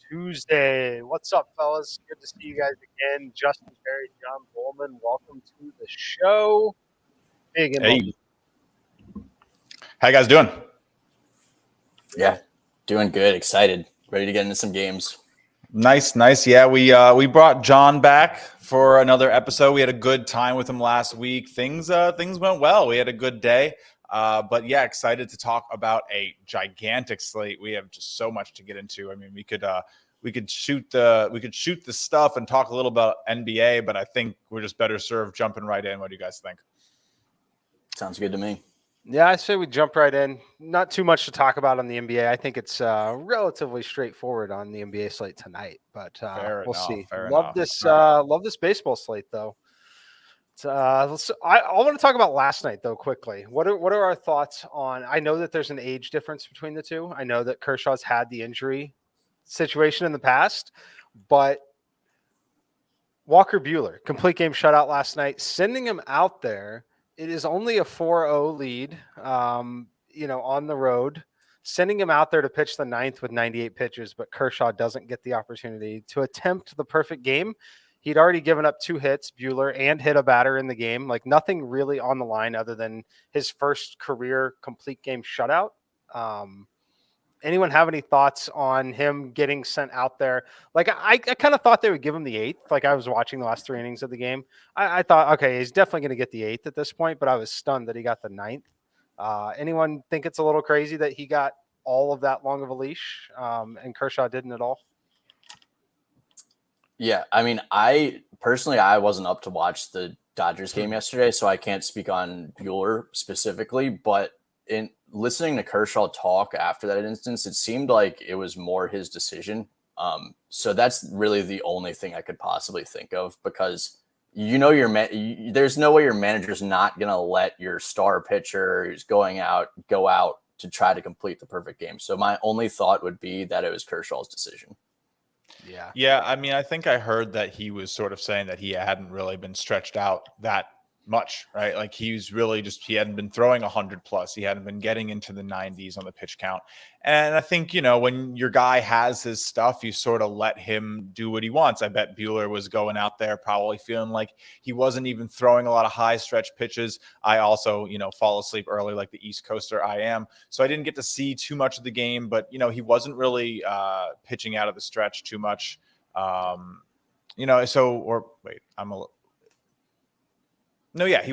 Tuesday. What's up, fellas? Good to see you guys again. Justin, Perri, John, Bollman. Welcome to the show. Big Hey. How you guys doing? Yeah, doing good. Excited. Ready to get into some games. Nice. Yeah, we brought John back for another episode. We had a good time with him last week. Things went well. We had a good day. But yeah, excited to talk about a gigantic slate. We have just so much to get into. I mean, we could shoot the stuff and talk a little about NBA, but I think we're just better served jumping right in. What do you guys think? Sounds good to me. Yeah, I say we jump right in. Not too much to talk about on the NBA. I think it's relatively straightforward on the NBA slate tonight, but we'll see. Love this baseball slate though. I want to talk about last night though quickly. What are our thoughts on? I know that there's an age difference between the two. I know that Kershaw's had the injury situation in the past, but Walker Buehler, complete game shutout last night, sending him out there. It is only a 4-0 lead, on the road, sending him out there to pitch the ninth with 98 pitches, but Kershaw doesn't get the opportunity to attempt the perfect game. He'd already given up 2 hits, Buehler, and hit a batter in the game. Like nothing really on the line other than his first career complete game shutout. Anyone have any thoughts on him getting sent out there? Like I kind of thought they would give him the 8th. Like I was watching the last 3 innings of the game. I thought, okay, he's definitely going to get the 8th at this point, but I was stunned that he got the 9th. Anyone think it's a little crazy that he got all of that long of a leash and Kershaw didn't at all? Yeah, I mean, I wasn't up to watch the Dodgers game yesterday, so I can't speak on Buehler specifically, but in listening to Kershaw talk after that instance, it seemed like it was more his decision. So that's really the only thing I could possibly think of, because there's no way your manager's not going to let your star pitcher who's go out to try to complete the perfect game. So my only thought would be that it was Kershaw's decision. Yeah. I mean, I think I heard that he was sort of saying that he hadn't really been stretched out that much, right? Like he hadn't been throwing 100 plus. He hadn't been getting into the 90s on the pitch count. And I think, when your guy has his stuff, you sort of let him do what he wants. I bet Buehler was going out there probably feeling like he wasn't even throwing a lot of high stretch pitches. I also, fall asleep early like the East Coaster I am. So I didn't get to see too much of the game, but, he wasn't really pitching out of the stretch too much. He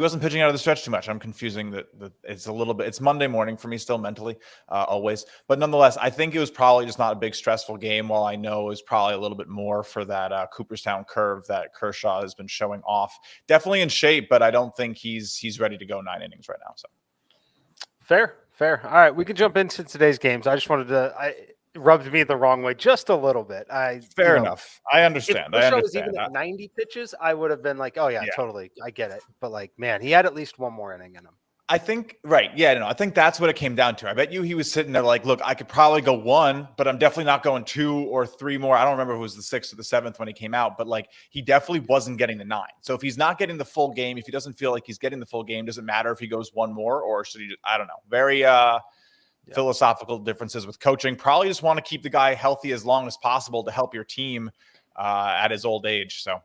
wasn't pitching out of the stretch too much. I'm confusing that it's a little bit. It's Monday morning for me still mentally, always. But nonetheless, I think it was probably just not a big stressful game. While I know it was probably a little bit more for that Cooperstown curve that Kershaw has been showing off. Definitely in shape, but I don't think he's ready to go 9 innings right now. So fair. All right, we can jump into today's games. I just wanted to. It rubbed me the wrong way just a little bit. Fair enough. I understand. If Kershaw was even at 90 pitches, I would have been like, oh, yeah, totally. I get it. But, man, he had at least one more inning in him. I think, right. Yeah, no, I think that's what it came down to. I bet you he was sitting there like, look, I could probably go 1, but I'm definitely not going 2 or 3 more. I don't remember if it was the 6th or the 7th when he came out, but, he definitely wasn't getting the 9. So if he's not getting the full game, if he doesn't feel like he's getting the full game, doesn't matter if he goes 1 more, or should he just, I don't know. Very philosophical differences with coaching. Probably just want to keep the guy healthy as long as possible to help your team at his old age. So,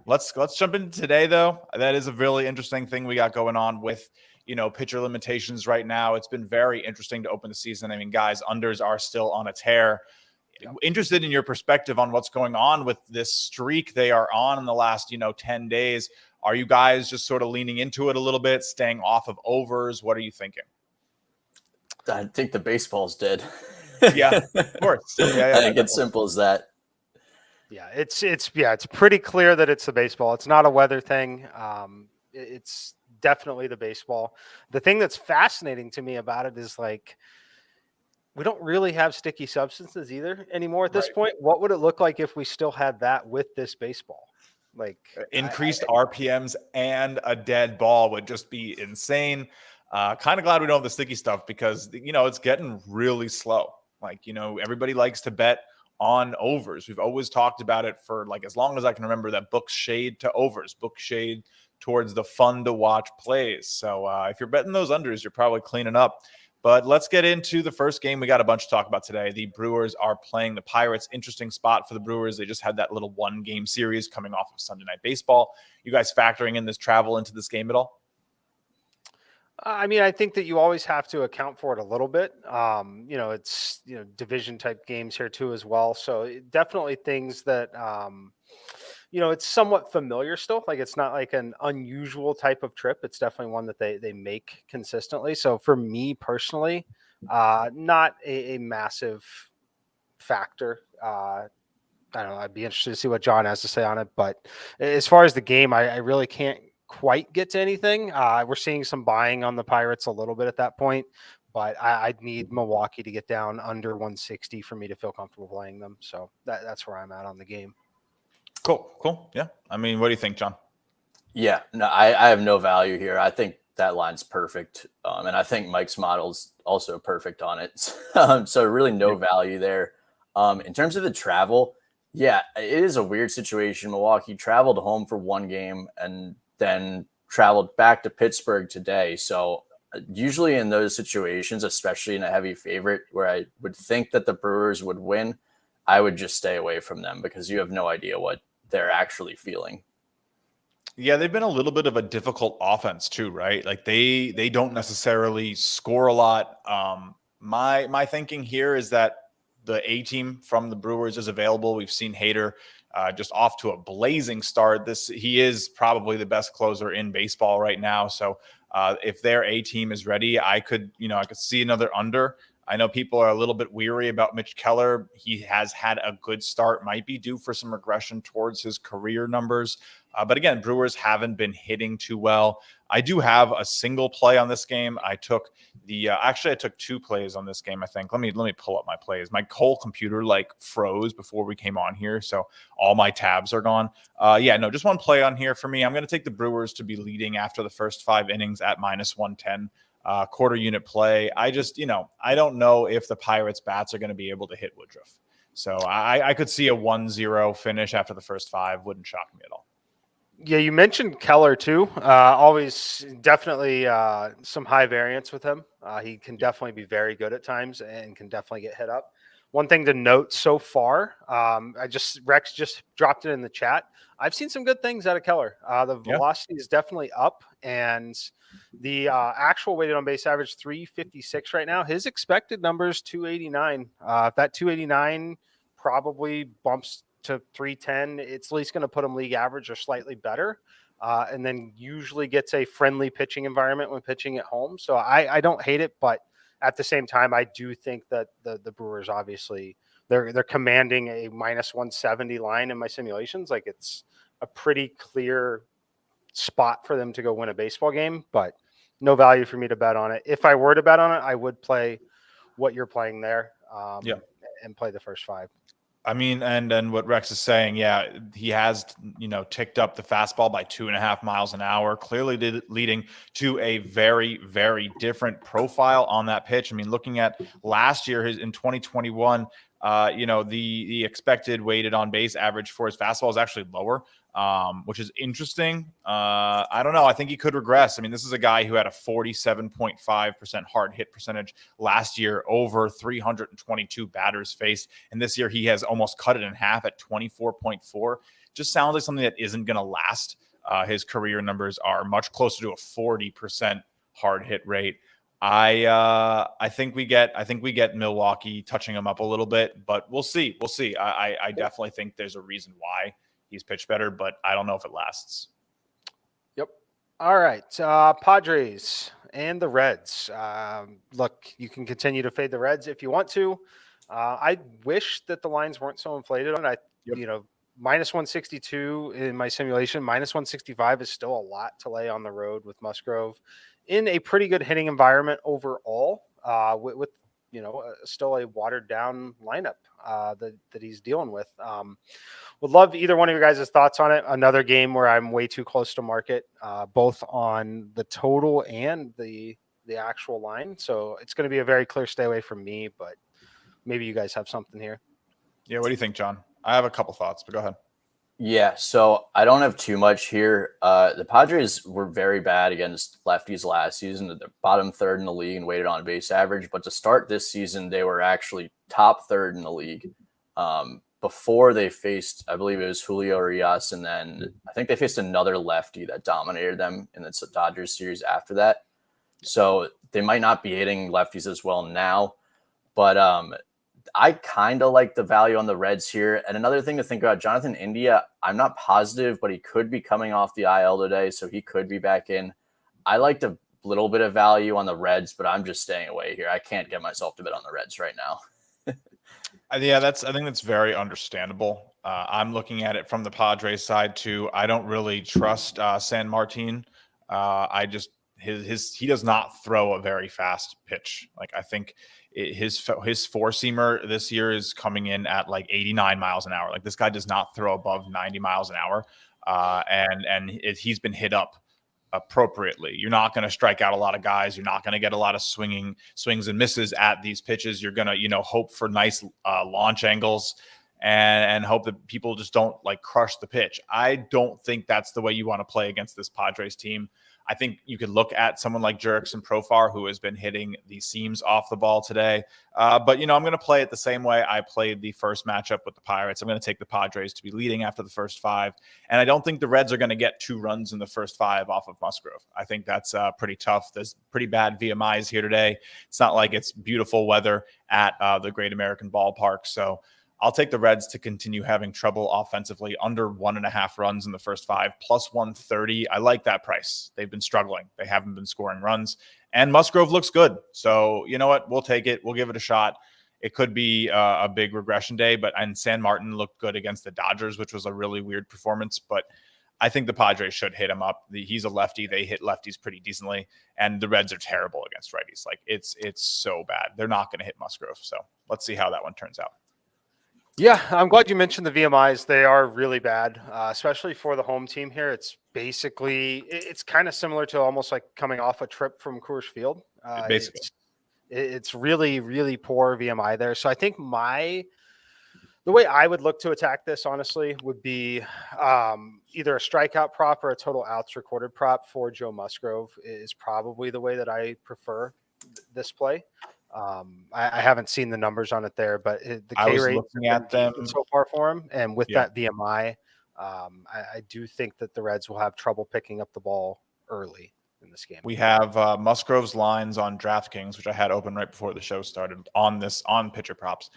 let's jump into today, though. That is a really interesting thing we got going on with, pitcher limitations right now. It's been very interesting to open the season. I mean, guys, unders are still on a tear. Interested in your perspective on what's going on with this streak they are on in the last, 10 days. Are you guys just sort of leaning into it a little bit, staying off of overs? What are you thinking? I think the baseball's dead. Yeah, of course. Yeah, I think it's simple as that. Yeah, it's pretty clear that it's the baseball. It's not a weather thing. It's definitely the baseball. The thing that's fascinating to me about it is we don't really have sticky substances either anymore at this point. What would it look like if we still had that with this baseball? Like increased RPMs and a dead ball would just be insane. Kind of glad we don't have the sticky stuff because, it's getting really slow. Like, everybody likes to bet on overs. We've always talked about it for like as long as I can remember, that books shade to overs, book shade towards the fun to watch plays. So if you're betting those unders, you're probably cleaning up. But let's get into the first game. We got a bunch to talk about today. The Brewers are playing the Pirates. Interesting spot for the Brewers. They just had that little 1-game series coming off of Sunday Night Baseball. You guys factoring in this travel into this game at all? I mean, I think that you always have to account for it a little bit. It's division type games here too as well. So definitely things that it's somewhat familiar still. Like it's not like an unusual type of trip. It's definitely one that they make consistently. So for me personally, not a massive factor. I don't know. I'd be interested to see what John has to say on it. But as far as the game, I really can't quite get to anything. We're seeing some buying on the Pirates a little bit at that point, but I'd need Milwaukee to get down under 160 for me to feel comfortable playing them. So that's where I'm at on the game. Cool. Yeah. I mean, what do you think, John? Yeah, no, I have no value here. I think that line's perfect. And I think Mike's model's also perfect on it. So really no value there. In terms of the travel, yeah, it is a weird situation. Milwaukee traveled home for 1 game and then traveled back to Pittsburgh today. So usually in those situations, especially in a heavy favorite where I would think that the Brewers would win, I would just stay away from them because you have no idea what they're actually feeling. Yeah, they've been a little bit of a difficult offense too, right? Like they don't necessarily score a lot. My thinking here is that the A team from the Brewers is available. We've seen Hader just off to a blazing start. He is probably the best closer in baseball right now. So if their A team is ready, I could see another under. I know people are a little bit weary about Mitch Keller. He has had a good start, might be due for some regression towards his career numbers. But again, Brewers haven't been hitting too well. I do have a single play on this game. I took I took 2 plays on this game, I think. Let me pull up my plays. My whole computer froze before we came on here, so all my tabs are gone. Just 1 play on here for me. I'm going to take the Brewers to be leading after the first 5 innings at -110. Quarter unit play. I don't know if the Pirates bats are going to be able to hit Woodruff. So I could see a 1-0 finish after the first 5. Wouldn't shock me at all. Yeah, you mentioned Keller too. Always definitely some high variance with him. He can definitely be very good at times and can definitely get hit up. One thing to note so far, Rex just dropped it in the chat. I've seen some good things out of Keller. The velocity is definitely up, and the actual weighted on base average 356 right now. His expected number is 289. If that 289 probably bumps to 310, it's at least going to put him league average or slightly better. And then usually gets a friendly pitching environment when pitching at home. So I don't hate it, but at the same time, I do think that the Brewers obviously they're commanding a -170 line in my simulations. Like it's a pretty clear spot for them to go win a baseball game, but no value for me to bet on it. If I were to bet on it, I would play what you're playing there and play the first 5. I mean, and what Rex is saying, yeah, he has, ticked up the fastball by 2.5 miles an hour, clearly leading to a very, very different profile on that pitch. I mean, looking at last year, in 2021, the expected weighted on base average for his fastball is actually lower, which is interesting. I don't know. I think he could regress. I mean, this is a guy who had a 47.5% hard hit percentage last year, over 322 batters faced. And this year he has almost cut it in half at 24.4. Just sounds like something that isn't going to last. His career numbers are much closer to a 40% hard hit rate. I think we get Milwaukee touching him up a little bit, but we'll see. I definitely think there's a reason why he's pitched better, but I don't know if it lasts. Yep. All right. Padres and the Reds. Look, you can continue to fade the Reds if you want to. I wish that the lines weren't so inflated on it. -162 in my simulation, -165 is still a lot to lay on the road with Musgrove in a pretty good hitting environment overall, with still a watered down lineup that he's dealing with. Would love either one of your guys' thoughts on it. Another game where I'm way too close to market, both on the total and the actual line. So it's going to be a very clear stay away from me, but maybe you guys have something here. Yeah. What do you think, John? I have a couple thoughts, but go ahead. Yeah, so I don't have too much here. The Padres were very bad against lefties last season. They're bottom third in the league in weighted on base average. But to start this season, they were actually top third in the league. Before they faced, I believe it was Julio Urias, and then I think they faced another lefty that dominated them in the Dodgers series after that. So they might not be hitting lefties as well now. But I kind of like the value on the Reds here. And another thing to think about, Jonathan India, I'm not positive, but he could be coming off the IL today, so he could be back in. I liked a little bit of value on the Reds, but I'm just staying away here. I can't get myself to bet on the Reds right now. Yeah, I think that's very understandable. I'm looking at it from the Padres side too. I don't really trust San Martin. He does not throw a very fast pitch. Like I think his four seamer this year is coming in at like 89 miles an hour. Like this guy does not throw above 90 miles an hour, he's been hit up appropriately. You're not going to strike out a lot of guys. You're not going to get a lot of swings and misses at these pitches. You're going to, hope for nice launch angles and hope that people just don't like crush the pitch. I don't think that's the way you want to play against this Padres team. I think you could look at someone like Jurickson Profar, who has been hitting the seams off the ball today. But I'm going to play it the same way I played the first matchup with the Pirates. I'm going to take the Padres to be leading after the first 5. And I don't think the Reds are going to get 2 runs in the first 5 off of Musgrove. I think that's pretty tough. There's pretty bad VMIs here today. It's not like it's beautiful weather at the Great American Ballpark. So I'll take the Reds to continue having trouble offensively, under 1.5 runs in the first 5, plus 130. I like that price. They've been struggling. They haven't been scoring runs. And Musgrove looks good. So you know what? We'll take it. We'll give it a shot. It could be a big regression day, and San Martin looked good against the Dodgers, which was a really weird performance. But I think the Padres should hit him up. He's a lefty. They hit lefties pretty decently. And the Reds are terrible against righties. Like it's so bad. They're not going to hit Musgrove. So let's see how that one turns out. Yeah, I'm glad you mentioned the VMIs. They are really bad, especially for the home team here. It's kind of similar to almost like coming off a trip from Coors Field. Basically. It's really, really poor VMI there. So I think the way I would look to attack this, honestly, would be either a strikeout prop or a total outs recorded prop for Joe Musgrove is probably the way that I prefer this play. I haven't seen the numbers on it there, but the K rate looking at them so far for him, and with that VMI, I do think that the Reds will have trouble picking up the ball early in this game. We have Musgrove's lines on DraftKings, which I had open right before the show started on pitcher props.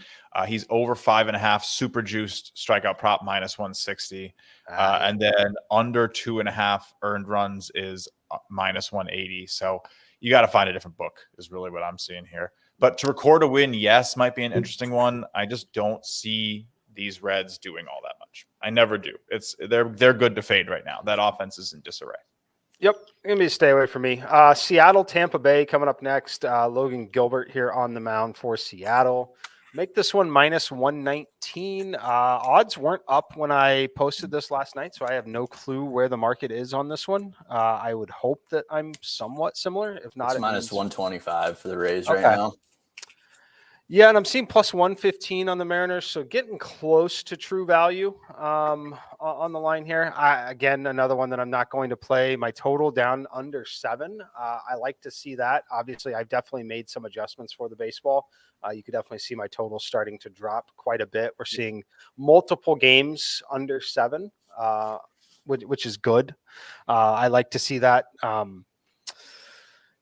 He's over 5.5 super juiced strikeout prop minus 160, and then under 2.5 earned runs is minus 180. So you got to find a different book is really what I'm seeing here. But to record a win, yes, might be an interesting one. I just don't see these Reds doing all that much. I never do. They're good to fade right now. That offense is in disarray. Yep, gonna be a stay away from me. Seattle, Tampa Bay coming up next. Logan Gilbert here on the mound for Seattle. Make this one minus 119. Odds weren't up when I posted this last night, so I have no clue where the market is on this one. I would hope that I'm somewhat similar. If not, it's minus 125 for the Rays right now. Yeah, and I'm seeing plus 115 on the Mariners, so getting close to true value on the line here. Again, another one that I'm not going to play. My total down under 7. I like to see that. Obviously, I've definitely made some adjustments for the baseball. You could definitely see my total starting to drop quite a bit. We're seeing multiple games under 7, which is good. I like to see that.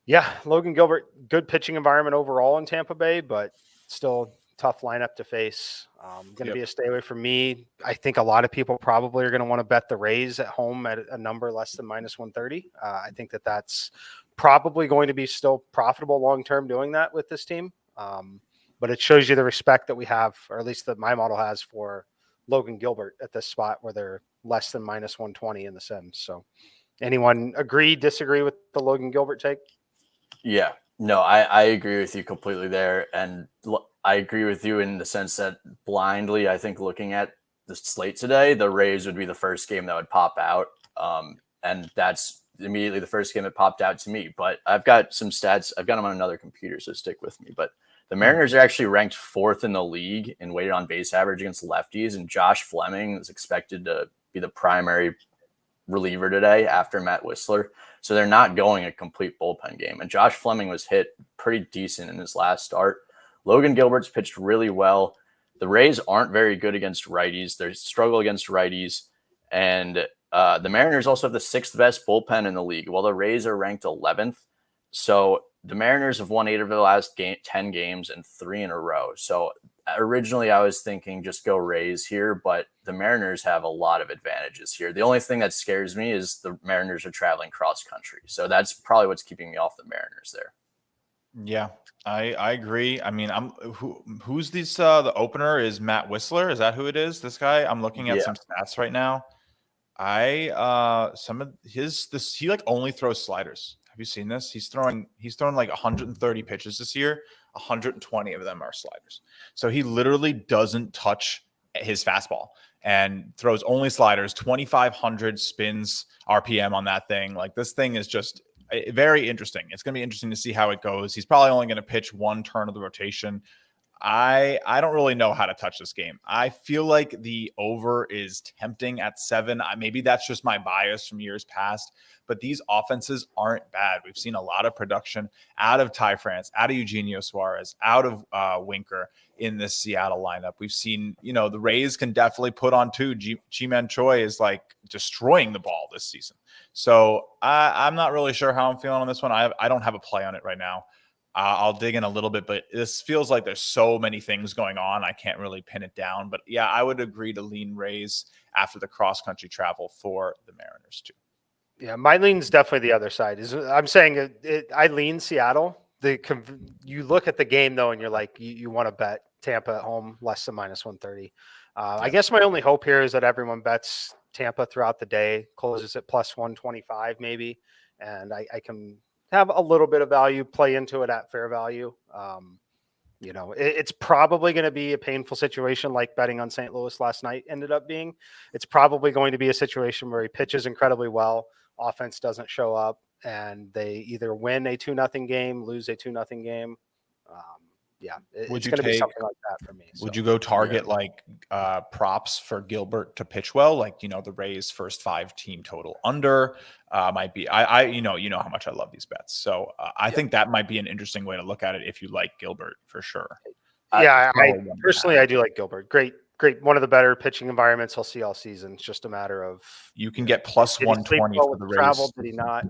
Yeah, Logan Gilbert, good pitching environment overall in Tampa Bay, but still tough lineup to face. Going to be a stay away from me. I think a lot of people probably are going to want to bet the Rays at home at a number less than minus 130. I think that's probably going to be still profitable long-term doing that with this team. But it shows you the respect that we have, or at least that my model has, for Logan Gilbert at this spot where they're less than minus 120 in the Sims. So anyone agree, disagree with the Logan Gilbert take? Yeah, No, I agree with you completely there. And I agree with you in the sense that blindly, I think looking at the slate today, the Rays would be the first game that would pop out. And that's immediately the first game that popped out to me. But I've got some stats. I've got them on another computer, so stick with me. But the Mariners are actually ranked 4th in the league in weighted on base average against lefties. And Josh Fleming is expected to be the primary reliever today after Matt Whistler. So they're not going a complete bullpen game. And Josh Fleming was hit pretty decent in his last start. Logan Gilbert's pitched really well. The Rays aren't very good against righties. They struggle against righties. And the Mariners also have the 6th best bullpen in the league, while the Rays are ranked 11th. So the Mariners have won 8 of the last 10 games and 3 in a row. So originally I was thinking just go Rays here, but the Mariners have a lot of advantages here. The only thing that scares me is the Mariners are traveling cross country. So that's probably what's keeping me off the Mariners there. Yeah, I agree. I mean, who's this? The opener is Matt Whistler. Is that who it is? This guy? I'm looking at some stats right now. He like only throws sliders. Have you seen this? He's thrown like 130 pitches this year. 120 of them are sliders. So he literally doesn't touch his fastball and throws only sliders. 2,500 spins RPM on that thing. Like, this thing is just very interesting. It's going to be interesting to see how it goes. He's probably only going to pitch one turn of the rotation. I don't really know how to touch this game. I feel like the over is tempting at 7. Maybe that's just my bias from years past, but these offenses aren't bad. We've seen a lot of production out of Ty France, out of Eugenio Suarez, out of Winker in this Seattle lineup. We've seen, the Rays can definitely put on 2. Ji-Man Choi is like destroying the ball this season. So I'm not really sure how I'm feeling on this one. I don't have a play on it right now. I'll dig in a little bit, but this feels like there's so many things going on. I can't really pin it down. But yeah, I would agree to lean Rays after the cross-country travel for the Mariners too. Yeah, my lean's definitely the other side. I'm saying I lean Seattle. You look at the game though, and you're like, you want to bet Tampa at home less than -130. I guess my only hope here is that everyone bets Tampa throughout the day, closes at +125 maybe, and I can have a little bit of value play into it at fair value. It's probably going to be a painful situation like betting on St. Louis last night ended up being. It's probably going to be a situation where he pitches incredibly well, offense doesn't show up, and they either win a 2-0 game, lose a 2-0 game. It's going to be something like that for me. Would you go target props for Gilbert to pitch well? Like, the Rays first 5 team total under might be, you know how much I love these bets. So I think that might be an interesting way to look at it if you like Gilbert for sure. I personally do like Gilbert. Great. One of the better pitching environments I'll see all season. It's just a matter of you can get +120 for the Rays. Travel, did he not?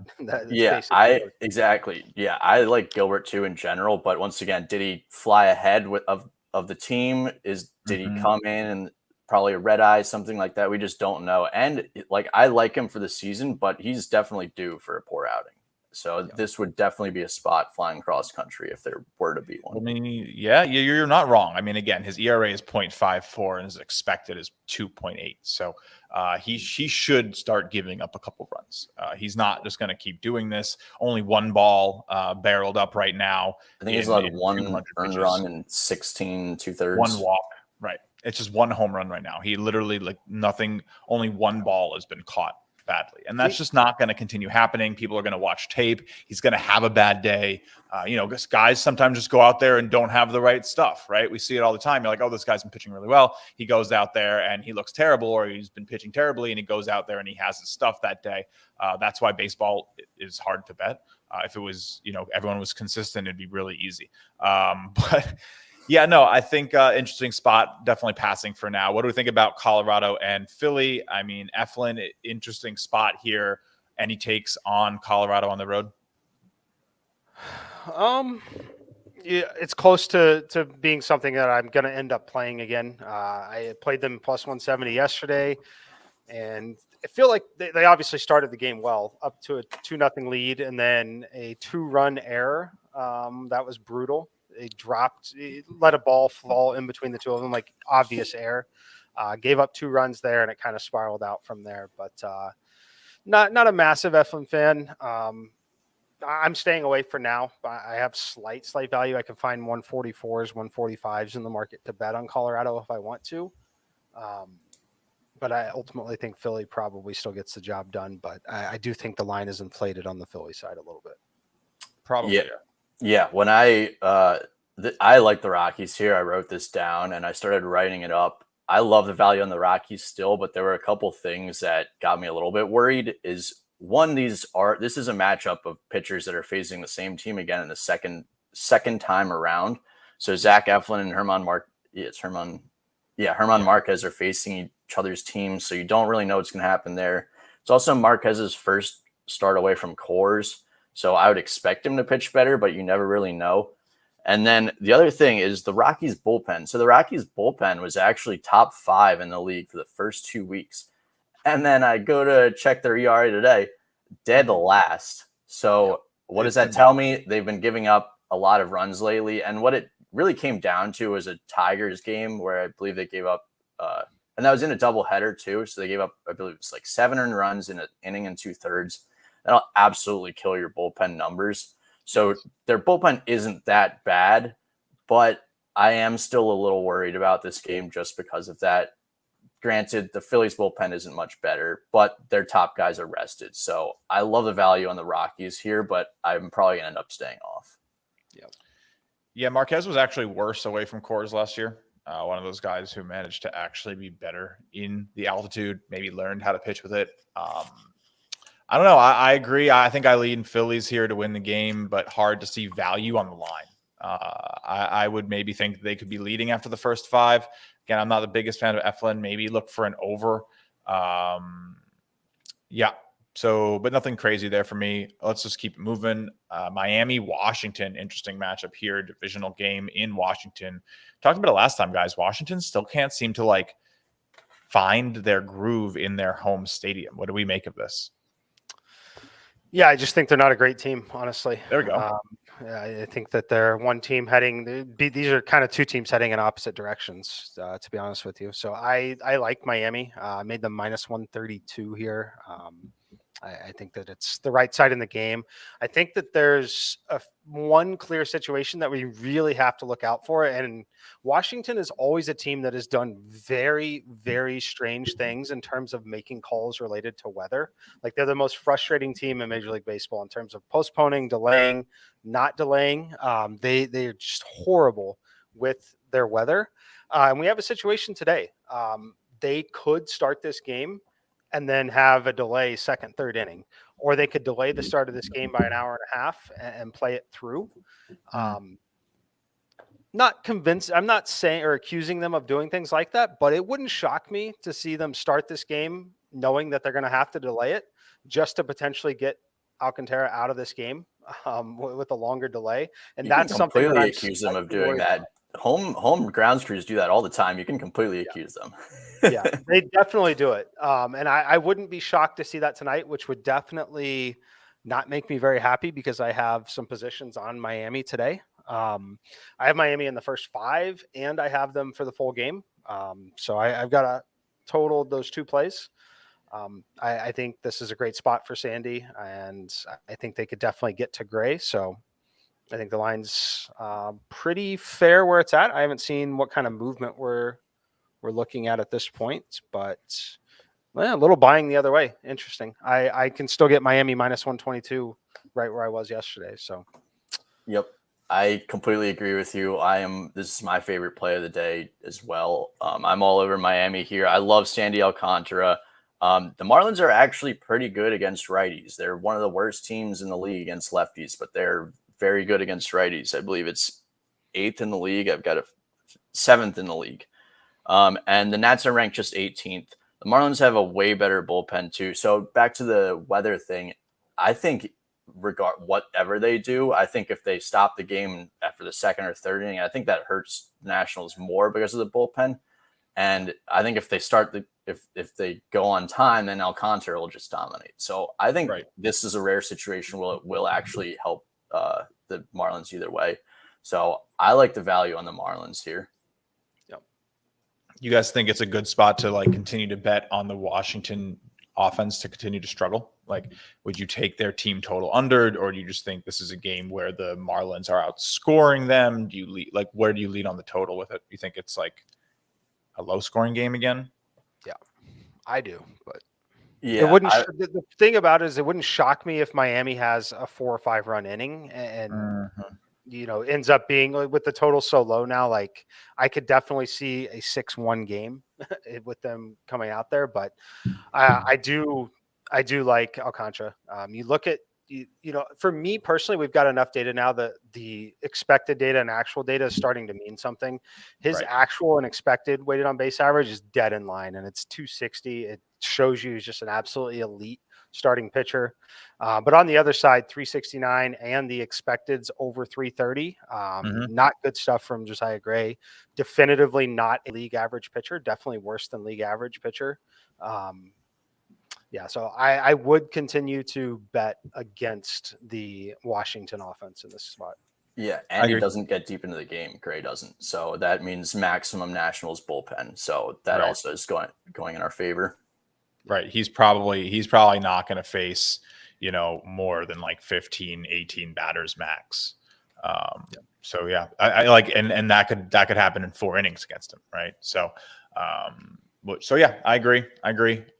Exactly. Yeah, I like Gilbert too in general, but once again, did he fly ahead of the team? Did he come in and probably a red eye, something like that? We just don't know. And I like him for the season, but he's definitely due for a poor outing. So this would definitely be a spot flying cross country if there were to be one. I mean, yeah, you're not wrong. I mean, again, his ERA is 0.54 and his expected is 2.8. So he should start giving up a couple runs. He's not just going to keep doing this. Only one ball barreled up right now. I think he's allowed 1 earned run and 16 2/3. 1 walk. Right. It's just 1 home run right now. He literally nothing. Only 1 ball has been caught badly, and that's just not going to continue happening. People are going to watch tape. He's going to have a bad day. Guys sometimes just go out there and don't have the right stuff, right? We see it all the time. You're like, oh, this guy's been pitching really well. He goes out there and he looks terrible, or he's been pitching terribly and he goes out there and he has his stuff that day. That's why baseball is hard to bet. If it was, everyone was consistent, it'd be really easy. But yeah, no, I think interesting spot, definitely passing for now. What do we think about Colorado and Philly? I mean, Eflin, interesting spot here, and he takes on Colorado on the road. Yeah, it's close to being something that I'm going to end up playing again. I played them +170 yesterday, and I feel like they obviously started the game well, up to a 2-0 lead, and then a 2-run error. That was brutal. He let a ball fall in between the two of them, like obvious error. Gave up 2 runs there, and it kind of spiraled out from there. But not a massive Eflin fan. I'm staying away for now. I have slight value. I can find 144s, 145s in the market to bet on Colorado if I want to. But I ultimately think Philly probably still gets the job done. But I do think the line is inflated on the Philly side a little bit. Probably. Yeah. When I like the Rockies here, I wrote this down and I started writing it up. I love the value on the Rockies still, but there were a couple things that got me a little bit worried. One, this is a matchup of pitchers that are facing the same team again in the second time around. So Zach Eflin and Herman Marquez are facing each other's teams, so you don't really know what's going to happen there. It's also Marquez's first start away from Coors, so I would expect him to pitch better, but you never really know. And then the other thing is the Rockies bullpen. So the Rockies bullpen was actually top 5 in the league for the first 2 weeks. And then I go to check their ERA today, dead last. So what does that tell me? They've been giving up a lot of runs lately. And what it really came down to was a Tigers game where I believe they gave up, and that was in a doubleheader too. So they gave up, I believe it's like 7 earned runs in an inning and 2/3. That'll absolutely kill your bullpen numbers. So their bullpen isn't that bad, but I am still a little worried about this game just because of that. Granted, the Phillies bullpen isn't much better, but their top guys are rested. So I love the value on the Rockies here, but I'm probably going to end up staying off. Yeah, Marquez was actually worse away from Coors last year. One of those guys who managed to actually be better in the altitude, maybe learned how to pitch with it. I don't know. I agree. I think I lean Phillies here to win the game, but hard to see value on the line. I would maybe think they could be leading after the first 5. Again, I'm not the biggest fan of Eflin. Maybe look for an over. So, but nothing crazy there for me. Let's just keep moving. Miami, Washington, interesting matchup here. Divisional game in Washington. Talked about it last time, guys. Washington still can't seem to find their groove in their home stadium. What do we make of this? Yeah, I just think they're not a great team, honestly. There we go. I think that they're one team these are kind of 2 teams heading in opposite directions, to be honest with you. So I like Miami. I made them -132 here. I think that it's the right side in the game. I think that there's one clear situation that we really have to look out for. And Washington is always a team that has done very, very strange things in terms of making calls related to weather. Like they're the most frustrating team in Major League Baseball in terms of postponing, delaying, not delaying. They're just horrible with their weather. And we have a situation today. They could start this game and then have a delay second, third inning, or they could delay the start of this game by an hour and a half and play it through. Not convinced. I'm not saying or accusing them of doing things like that, but it wouldn't shock me to see them start this game knowing that they're going to have to delay it just to potentially get Alcantara out of this game with a longer delay. And that's something that I accuse them of doing that. Home grounds crews do that all the time. You can completely accuse them. Yeah, they definitely do it. And I wouldn't be shocked to see that tonight, which would definitely not make me very happy because I have some positions on Miami today. I have Miami in the first 5 and I have them for the full game. So I've got a total of those 2 plays. I think this is a great spot for Sandy, and I think they could definitely get to Gray. So I think the line's pretty fair where it's at. I haven't seen what kind of movement we're looking at this point, but a little buying the other way. Interesting. I can still get Miami -122 right where I was yesterday. So, yep. I completely agree with you. This is my favorite play of the day as well. I'm all over Miami here. I love Sandy Alcantara. The Marlins are actually pretty good against righties. They're one of the worst teams in the league against lefties, but they're very good against righties. I believe it's 8th in the league. I've got 7th in the league. And the Nats are ranked just 18th. The Marlins have a way better bullpen too. So back to the weather thing, I think whatever they do, I think if they stop the game after the second or third inning, I think that hurts the Nationals more because of the bullpen. And I think if they if they go on time, then Alcantara will just dominate. So I think this is a rare situation where it will actually help the Marlins either way. So I like the value on the Marlins here. You guys think it's a good spot to continue to bet on the Washington offense to continue to struggle? Like, would you take their team total under, or do you just think this is a game where the Marlins are outscoring them? Do you lead, like, where do you lead on the total with it? You think it's like a low scoring game again? Yeah, I do. But yeah, it wouldn't. The thing about it is, it wouldn't shock me if Miami has a 4 or 5 run inning and ends up being, with the total so low now. Like, I could definitely see a 6-1 game with them coming out there. But I do like Alcantara. You look at, for me personally, we've got enough data now that the expected data and actual data is starting to mean something. His actual and expected weighted on base average is dead in line, and it's 260. It shows you he's just an absolutely elite starting pitcher. But on the other side, 369 and the expected's over 330. Not good stuff from Josiah Gray. Definitively not a league average pitcher. Definitely worse than league average pitcher. So I would continue to bet against the Washington offense in this spot. Yeah, and he doesn't get deep into the game. Gray doesn't. So that means maximum Nationals bullpen. So that also is going in our favor. Right. He's probably not going to face, more than like 15, 18 batters max. So yeah, I like, and that could happen in 4 innings against him. Right. So, yeah, I agree.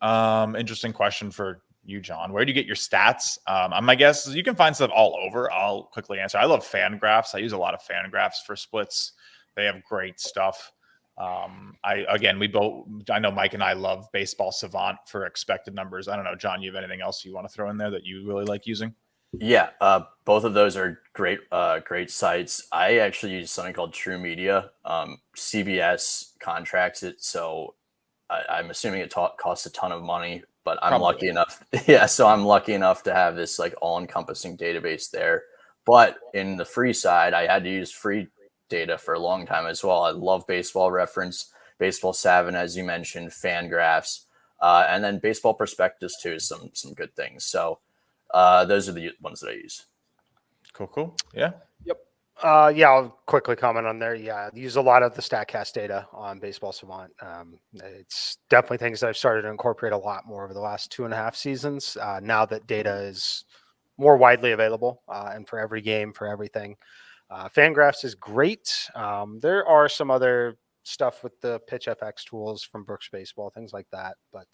Interesting question for you, John. Where do you get your stats? My guess is you can find stuff all over. I'll quickly answer. I love fan graphs. I use a lot of fan graphs for splits. They have great stuff. I know Mike and I love Baseball Savant for expected numbers. I don't know, John, you have anything else you want to throw in there that you really like using? Yeah, both of those are great sites. I actually use something called True Media. CBS contracts it, so I'm assuming it costs a ton of money, but I'm lucky enough. Yeah, so I'm lucky enough to have this like all-encompassing database there. But in the free side, I had to use free data for a long time as well. I love Baseball Reference, Baseball Savant, as you mentioned, Fangraphs, and then Baseball Prospectus too. Some good things. So those are the ones that I use. Cool. Yeah. Yep. I'll quickly comment on there. Yeah, use a lot of the StatCast data on Baseball Savant. It's definitely things that I've started to incorporate a lot more over the last 2.5 seasons. Now that data is more widely available and for every game, for everything. Fangraphs is great. There are some other stuff with the Pitch FX tools from Brooks Baseball, things like that. But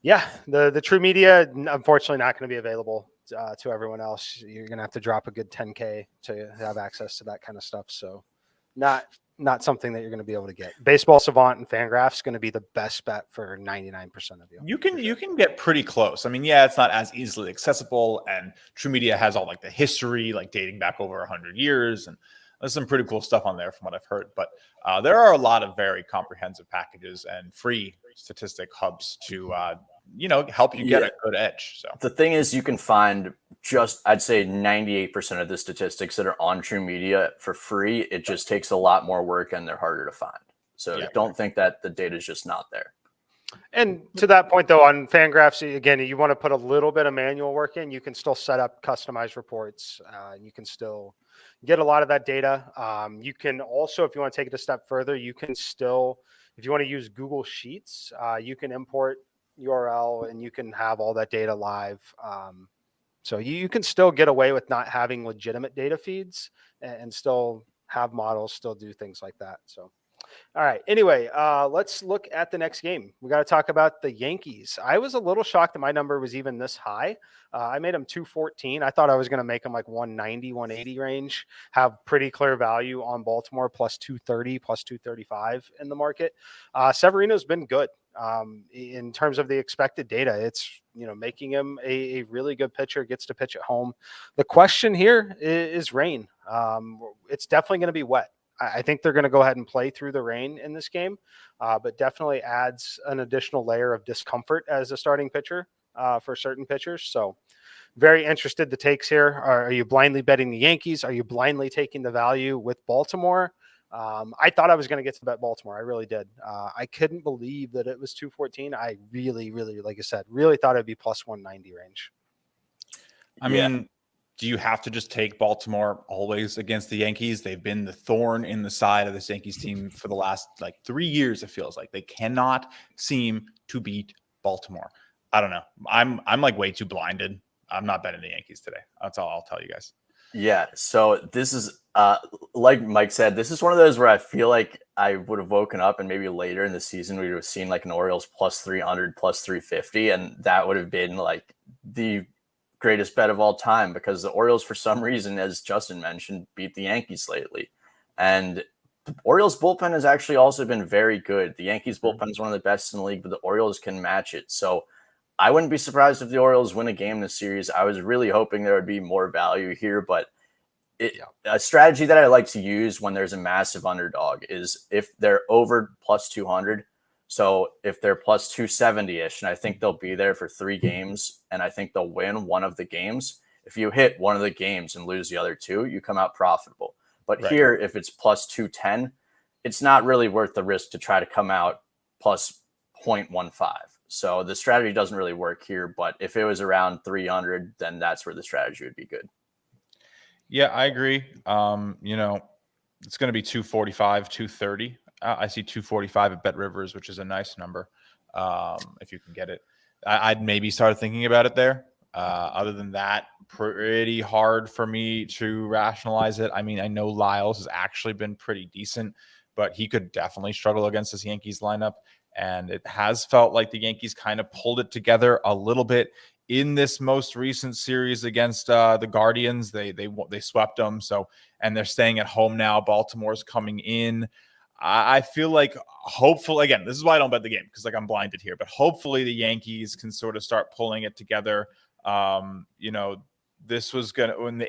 the True Media, unfortunately, not going to be available to everyone else. You're going to have to drop a good $10K to have access to that kind of stuff. So not something that you're going to be able to get. Baseball Savant and Fangraphs going to be the best bet for 99% of you. You can get pretty close. I mean, yeah, it's not as easily accessible, and True Media has all like the history, like dating back over 100 years, and there's some pretty cool stuff on there from what I've heard. But there are a lot of very comprehensive packages and free statistic hubs to help you get a good edge. So the thing is, you can find I'd say 98% of the statistics that are on True Media for free. It just takes a lot more work and they're harder to find. So don't think that the data is just not there. And to that point, though, on Fangraphs, again, you want to put a little bit of manual work in. You can still set up customized reports. You can still get a lot of that data. You can also, if you want to take it a step further, you can still, if you want to use Google Sheets, you can import URL and you can have all that data live. So you can still get away with not having legitimate data feeds and still have models, still do things like that. So, all right. Anyway, let's look at the next game. We got to talk about the Yankees. I was a little shocked that my number was even this high. I made them 214. I thought I was going to make them like 190, 180 range, have pretty clear value on Baltimore plus 230, plus 235 in the market. Severino's been good. In terms of the expected data, it's making him a really good pitcher, gets to pitch at home. The question here is rain. It's definitely going to be wet. I think they're going to go ahead and play through the rain in this game, but definitely adds an additional layer of discomfort as a starting pitcher for certain pitchers. So very interested the takes here. Are you blindly betting the Yankees? Are you blindly taking the value with Baltimore? I thought I was going to get to bet Baltimore. I really did. I couldn't believe that it was 214. I really, like I said, really thought it'd be plus 190 range. I mean, do you have to just take Baltimore always against the Yankees? They've been the thorn in the side of this Yankees team for the last 3 years. It feels like they cannot seem to beat Baltimore. I don't know. I'm like way too blinded. I'm not betting the Yankees today. That's all I'll tell you guys. Yeah. So this is like Mike said, this is one of those where I feel like I would have woken up and maybe later in the season we would have seen like an Orioles plus 300, plus 350, and that would have been like the greatest bet of all time, because the Orioles, for some reason, as Justin mentioned, beat the Yankees lately. And the Orioles bullpen has actually also been very good. The Yankees bullpen is one of the best in the league, but the Orioles can match it. So I wouldn't be surprised if the Orioles win a game in this series. I was really hoping there would be more value here, but a strategy that I like to use when there's a massive underdog is if they're over plus 200. So if they're plus 270-ish, and I think they'll be there for 3 games, and I think they'll win one of the games. If you hit one of the games and lose the other 2, you come out profitable. But here, if it's plus 210, it's not really worth the risk to try to come out plus 0.15. So the strategy doesn't really work here. But if it was around 300, then that's where the strategy would be good. Yeah, I agree. It's going to be 245, 230. I see 245 at Bet Rivers, which is a nice number. If you can get it, I'd maybe start thinking about it there. Other than that, pretty hard for me to rationalize it. I mean, I know Lyles has actually been pretty decent, but he could definitely struggle against this Yankees lineup. And it has felt like the Yankees kind of pulled it together a little bit in this most recent series against the Guardians. They swept them. So, and they're staying at home now. Baltimore's coming in. I feel like hopefully, again, this is why I don't bet the game, because like I'm blinded here, but hopefully the Yankees can sort of start pulling it together. This was going to, when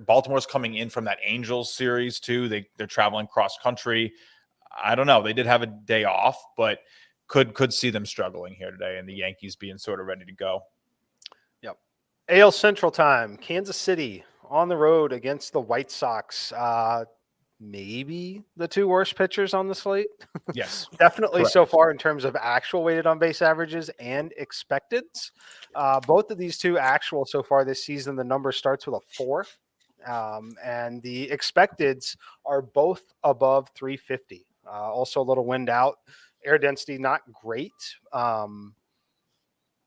Baltimore's coming in from that Angels series too. They're traveling cross country. I don't know. They did have a day off, but could see them struggling here today, and the Yankees being sort of ready to go. Yep. AL Central time, Kansas City on the road against the White Sox. Maybe the 2 worst pitchers on the slate. Yes. Definitely. Correct. So far in terms of actual weighted on base averages and expecteds. Both of these 2 actual so far this season, the number starts with a 4. And the expecteds are both above 350. Also a little wind out. Air density, not great.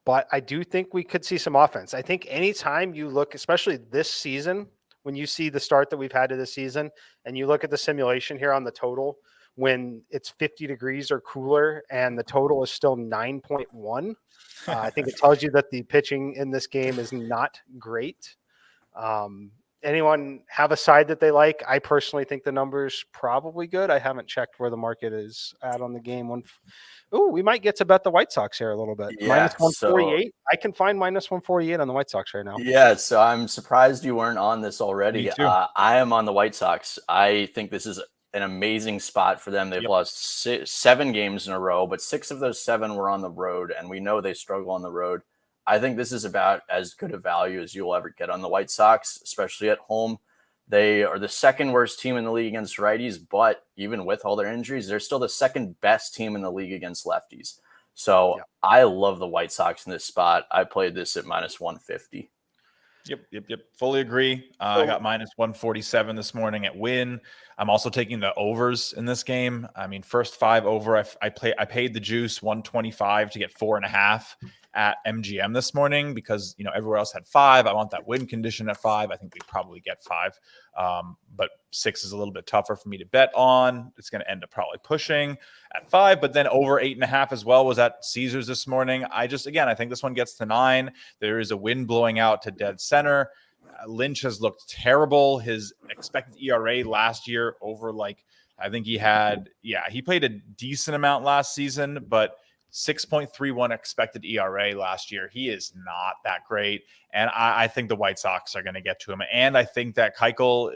But I do think we could see some offense. I think anytime you look, especially this season, when you see the start that we've had to this season and you look at the simulation here on the total, when it's 50 degrees or cooler and the total is still 9.1, I think it tells you that the pitching in this game is not great. Anyone have a side that they like? I personally think the number's probably good. I haven't checked where the market is at on the game. We might get to bet the White Sox here a little bit. Yeah, minus 148. I can find minus 148 on the White Sox right now. Yeah, so I'm surprised you weren't on this already. Me too. I am on the White Sox. I think this is an amazing spot for them. They've lost 7 games in a row, but 6 of those 7 were on the road, and we know they struggle on the road. I think this is about as good a value as you'll ever get on the White Sox, especially at home. They are the 2nd worst team in the league against righties, but even with all their injuries, they're still the 2nd best team in the league against lefties. So I love the White Sox in this spot. I played this at minus 150. Yep. Fully agree. I got minus 147 this morning at Win. I'm also taking the overs in this game. I mean, first 5 over. I paid the juice 125 to get 4.5 at MGM this morning because everywhere else had 5. I want that win condition at 5. I think we probably get 5, but 6 is a little bit tougher for me to bet on. It's going to end up probably pushing at 5, but then over 8.5 as well was at Caesars this morning. I think this one gets to 9. There is a wind blowing out to dead center. Lynch has looked terrible. His expected ERA last year over I think he played a decent amount last season, but 6.31 expected ERA last year. He is not that great. And I think the White Sox are going to get to him. And I think that Keuchel,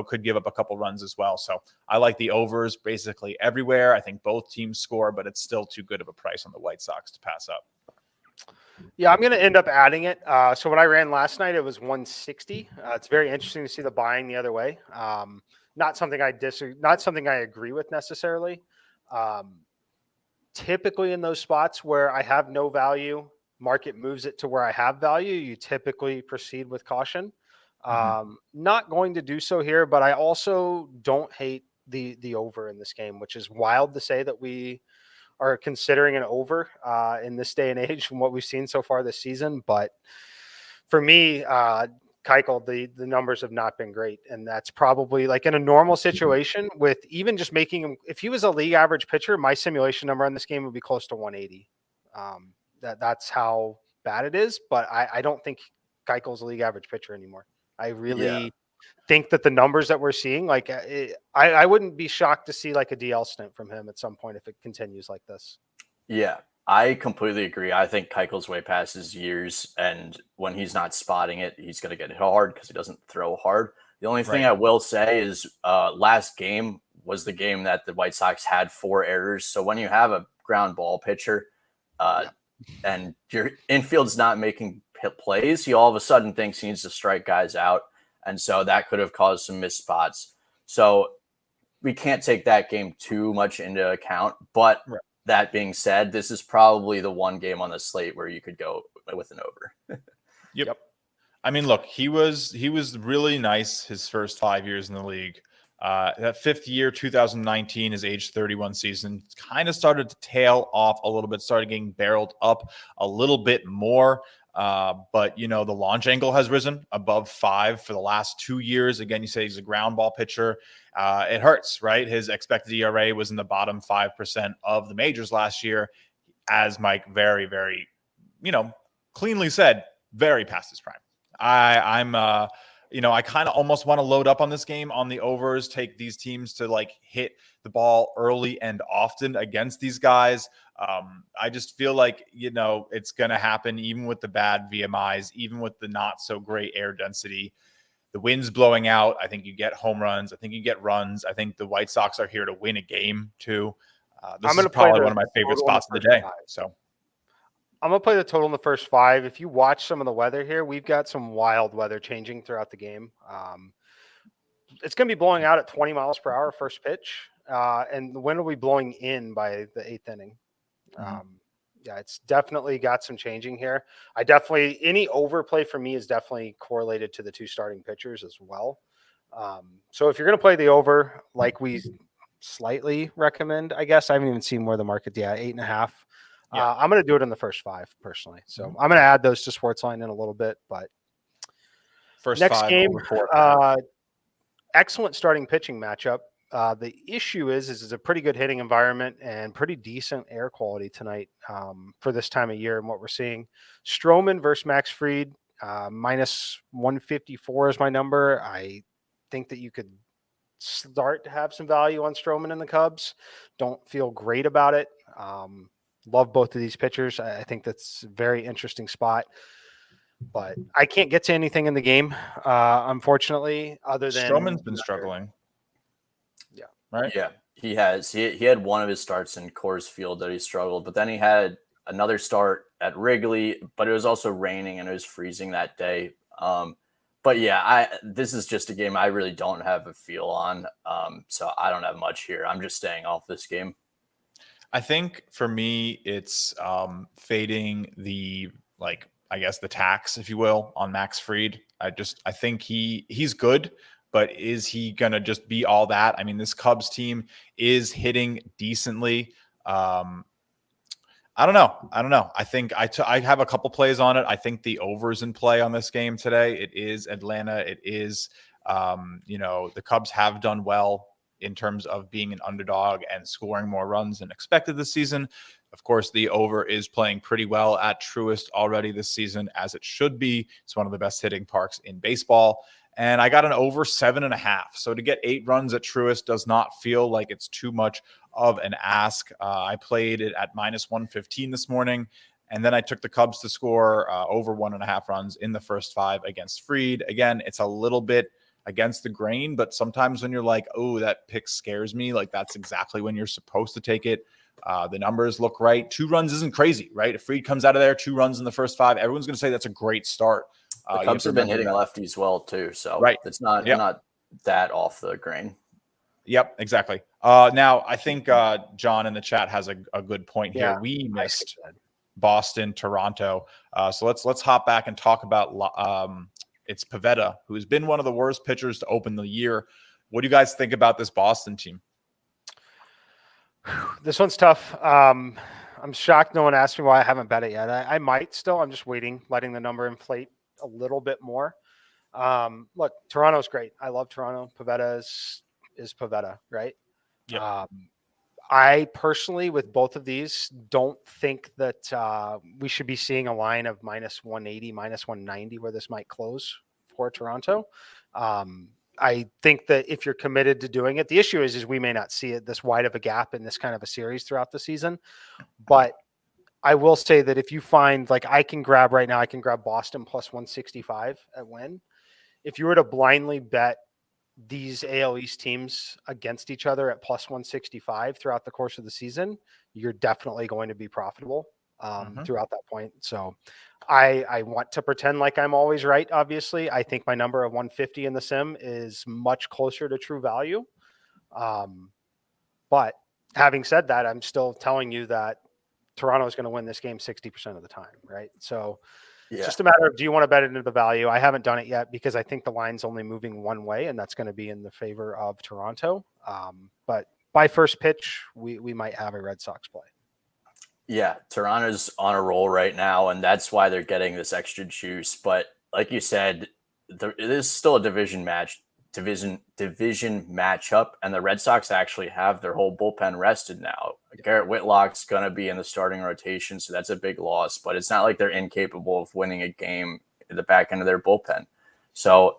could give up a couple runs as well. So I like the overs basically everywhere. I think both teams score, but it's still too good of a price on the White Sox to pass up. Yeah, I'm going to end up adding it. So when I ran last night, it was 160. It's very interesting to see the buying the other way. Not something I agree with necessarily. Typically in those spots where I have no value, market moves it to where I have value, you typically proceed with caution. Not going to do so here, but I also don't hate the over in this game, which is wild to say that we are considering an over in this day and age from what we've seen so far this season. But for me, Keuchel, the numbers have not been great. And that's probably like in a normal situation with even just making him, if he was a league average pitcher, my simulation number on this game would be close to 180. That's how bad it is. But I don't think Keuchel's a league average pitcher anymore. I really think that the numbers that we're seeing, like I wouldn't be shocked to see like a DL stint from him at some point if it continues like this. Yeah, I completely agree. I think Keuchel's way past his years, and when he's not spotting it, he's going to get hit hard because he doesn't throw hard. The only thing I will say is last game was the game that the White Sox had 4 errors. So when you have a ground ball pitcher and your infield's not making plays, he all of a sudden thinks he needs to strike guys out. And so that could have caused some missed spots. So we can't take that game too much into account. But that being said, this is probably the one game on the slate where you could go with an over. Yep. I mean, look, he was really nice his first 5 years in the league. That 5th year, 2019, his age 31 season, kind of started to tail off a little bit, started getting barreled up a little bit more. But, you know, the launch angle has risen above 5 for the last 2 years. Again, you say he's a ground ball pitcher. It hurts, right? His expected ERA was in the bottom 5% of the majors last year, as Mike very, very, cleanly said, very past his prime. I'm I kind of almost want to load up on this game on the overs, take these teams to like hit the ball early and often against these guys. I just feel like, it's going to happen even with the bad VMIs, even with the not so great air density. The wind's blowing out. I think you get home runs. I think you get runs. I think the White Sox are here to win a game too. This is probably one of my favorite spots of the day. So I'm going to play the total in the first 5. If you watch some of the weather here, we've got some wild weather changing throughout the game. It's going to be blowing out at 20 miles per hour first pitch, and the wind will be blowing in by the 8th inning. It's definitely got some changing here. Any overplay for me is definitely correlated to the 2 starting pitchers as well. So if you're going to play the over, like we slightly recommend, I guess I haven't even seen where the market, 8.5. I'm going to do it in the first 5 personally. So I'm going to add those to Sportsline in a little bit, but first next 5 game, over 4. excellent starting pitching matchup. The issue is it's a pretty good hitting environment and pretty decent air quality tonight for this time of year and what we're seeing. Stroman versus Max Fried, minus 154 is my number. I think that you could start to have some value on Stroman and the Cubs. Don't feel great about it. Love both of these pitchers. I think that's a very interesting spot. But I can't get to anything in the game, unfortunately, other than Stroman's been struggling. Yeah. Right? Yeah, he has. He had one of his starts in Coors Field that he struggled, but then he had another start at Wrigley, but it was also raining and it was freezing that day. But yeah, this is just a game I really don't have a feel on. So I don't have much here. I'm just staying off this game. I think for me, it's fading the the tax, if you will, on Max Fried. I think he's good, but is he going to just be all that? I mean, this Cubs team is hitting decently. I don't know. I think I have a couple plays on it. I think the over's in play on this game today. It is Atlanta. It is, the Cubs have done well in terms of being an underdog and scoring more runs than expected this season. Of course, the over is playing pretty well at Truist already this season, as it should be. It's one of the best hitting parks in baseball. And I got an over 7.5. So to get 8 runs at Truist does not feel like it's too much of an ask. I played it at minus 115 this morning. And then I took the Cubs to score over 1.5 runs in the first 5 against Fried. Again, it's a little bit against the grain, but sometimes when you're like, oh, that pick scares me, like that's exactly when you're supposed to take it. The numbers look right. 2 runs isn't crazy, right? If Fried comes out of there, 2 runs in the first 5, everyone's going to say that's a great start. The Cubs have been hitting lefties well too, so it's not that off the grain. Yep, exactly. Now I think John in the chat has a good point here. We missed Boston, Toronto, so let's hop back and talk about it's Pivetta, who's been one of the worst pitchers to open the year. What do you guys think about this Boston team? This one's tough. I'm shocked no one asked me why I haven't bet it yet. I might still. I'm just waiting, letting the number inflate a little bit more. Look, Toronto's great. I love Toronto. Pavetta is Pavetta, right? Yep. I personally, with both of these, don't think that we should be seeing a line of minus 180, minus 190 where this might close for Toronto. I think that if you're committed to doing it, the issue is we may not see it this wide of a gap in this kind of a series throughout the season. But I will say that if you find, like, I can grab Boston plus 165 at win. If you were to blindly bet these AL East teams against each other at plus 165 throughout the course of the season, you're definitely going to be profitable throughout that point. So I want to pretend like I'm always right. Obviously, I think my number of 150 in the sim is much closer to true value. But having said that, I'm still telling you that Toronto is going to win this game 60% of the time, right? So it's just a matter of, do you want to bet it into the value? I haven't done it yet because I think the line's only moving one way, and that's going to be in the favor of Toronto. But by first pitch, we might have a Red Sox play. Yeah, Toronto's on a roll right now, and that's why they're getting this extra juice. But like you said, it is still a division matchup, and the Red Sox actually have their whole bullpen rested now. Garrett Whitlock's going to be in the starting rotation, so that's a big loss. But it's not like they're incapable of winning a game in the back end of their bullpen. So,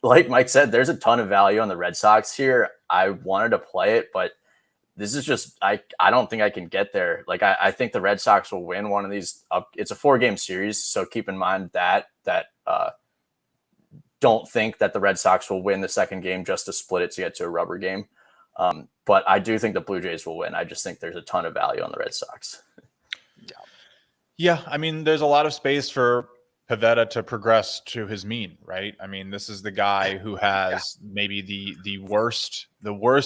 like Mike said, there's a ton of value on the Red Sox here. I wanted to play it, but this is just, I don't think I can get there. Like, I think the Red Sox will win one of these. It's a 4-game series, so keep in mind that don't think that the Red Sox will win the second game just to split it to get to a rubber game. But I do think the Blue Jays will win. I just think there's a ton of value on the Red Sox. Yeah, I mean, there's a lot of space for Pavetta to progress to his mean, right? I mean, this is the guy who has maybe the worst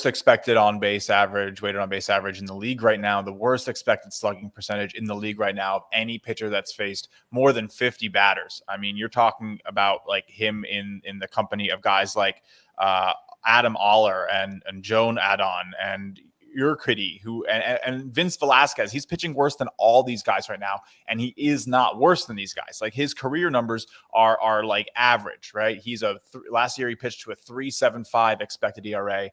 expected on base average, weighted on base average in the league right now, the worst expected slugging percentage in the league right now of any pitcher that's faced more than 50 batters. I mean, you're talking about like him in the company of guys like Adam Oller and Joan Adon and Urquidy, and Vince Velasquez. He's pitching worse than all these guys right now, and he is not worse than these guys. Like, his career numbers are like average, right? He's last year he pitched to a 3.75 expected ERA.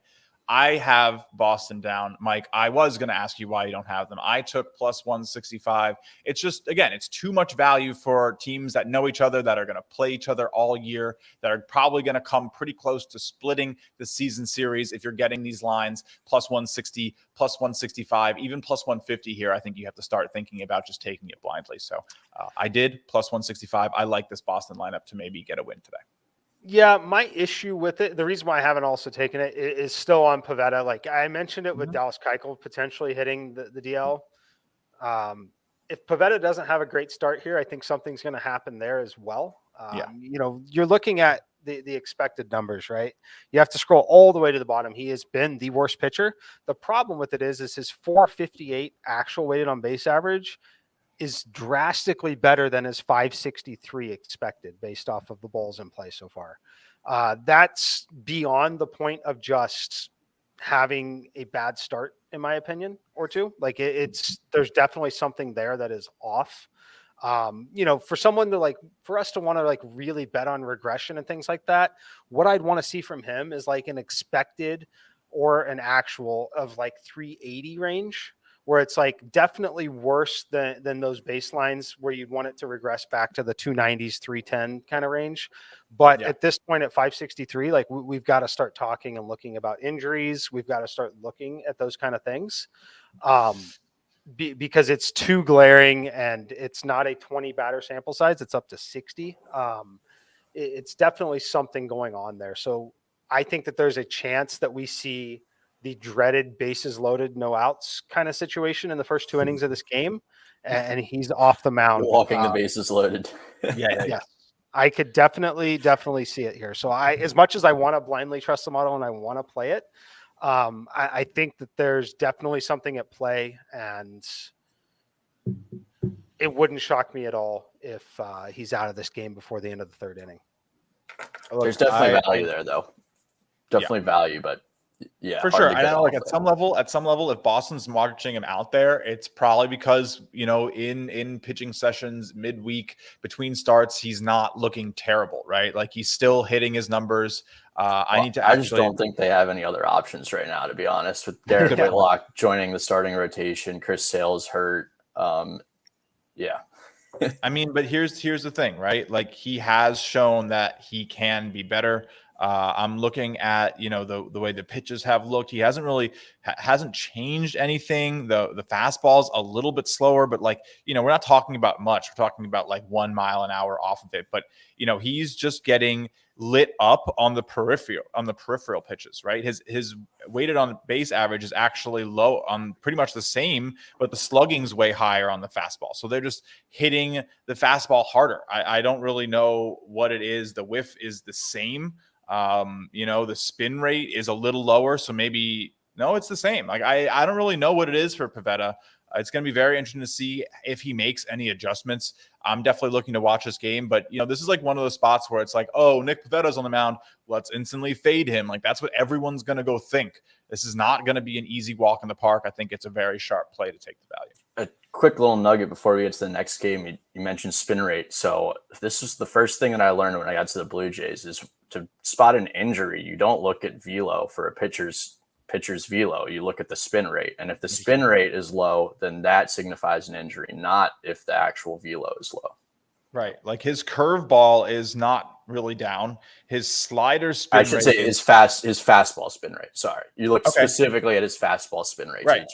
I have Boston down. Mike, I was going to ask you why you don't have them. I took plus 165. It's just, again, it's too much value for teams that know each other, that are going to play each other all year, that are probably going to come pretty close to splitting the season series. If you're getting these lines, plus 160, plus 165, even plus 150 here, I think you have to start thinking about just taking it blindly. So I did plus 165. I like this Boston lineup to maybe get a win today. Yeah, my issue with it, the reason why I haven't also taken it is still on Pavetta. Like I mentioned it with Dallas Keuchel potentially hitting the DL. If Pavetta doesn't have a great start here, I think something's going to happen there as well. You know, you're looking at the expected numbers, right? You have to scroll all the way to the bottom. He has been the worst pitcher. The problem with it is his 458 actual weighted on base average is drastically better than his 563 expected based off of the balls in play so far. That's beyond the point of just having a bad start, in my opinion, or two. Like there's definitely something there that is off. You know, for us to want to like really bet on regression and things like that, what I'd want to see from him is like an expected or an actual of like 380 range, where it's like definitely worse than those baselines where you'd want it to regress back to the 290s, 310 kind of range. But at this point at 563, like we've got to start talking and looking about injuries. We've got to start looking at those kind of things because it's too glaring, and it's not a 20 batter sample size. It's up to 60. It's definitely something going on there. So I think that there's a chance that we see the dreaded bases loaded, no outs kind of situation in the first 2 innings of this game, and he's off the mound. Walking the bases loaded. Yeah. I could definitely see it here. So as much as I want to blindly trust the model and I want to play it, I think that there's definitely something at play, and it wouldn't shock me at all if he's out of this game before the end of the third inning. There's definitely value there, though. Definitely value, but Yeah, for sure. I know, like at some level, if Boston's marching him out there, it's probably because, you know, in pitching sessions midweek between starts, he's not looking terrible, right? Like he's still hitting his numbers. I just don't think they have any other options right now, to be honest. With Derek Whitlock joining the starting rotation, Chris Sale's hurt. Yeah. I mean, but here's the thing, right? Like he has shown that he can be better. I'm looking at, you know, the way the pitches have looked. He hasn't really hasn't changed anything. The fastball's a little bit slower, but like, you know, we're not talking about much. We're talking about like 1 mile an hour off of it. But, you know, he's just getting lit up on the peripheral pitches, right? His weighted on base average is actually low on pretty much the same, but the slugging's way higher on the fastball. So they're just hitting the fastball harder. I don't really know what it is. The whiff is the same. You know, the spin rate is a little lower. So maybe, no, it's the same. Like I don't really know what it is for Pivetta. It's going to be very interesting to see if he makes any adjustments. I'm definitely looking to watch this game, but you know, this is like one of those spots where it's like, oh, Nick Pivetta's on the mound. Let's instantly fade him. Like that's what everyone's going to go think. This is not going to be an easy walk in the park. I think it's a very sharp play to take the value. A quick little nugget before we get to the next game. You mentioned spin rate. So this was the first thing that I learned when I got to the Blue Jays is to spot an injury. You don't look at velo for a pitcher's velo. You look at the spin rate. And if the spin rate is low, then that signifies an injury, not if the actual velo is low. Right. Like his curveball is not really down. His slider spin rate. I should say his fastball spin rate. Sorry. You look specifically at his fastball spin rate. Right.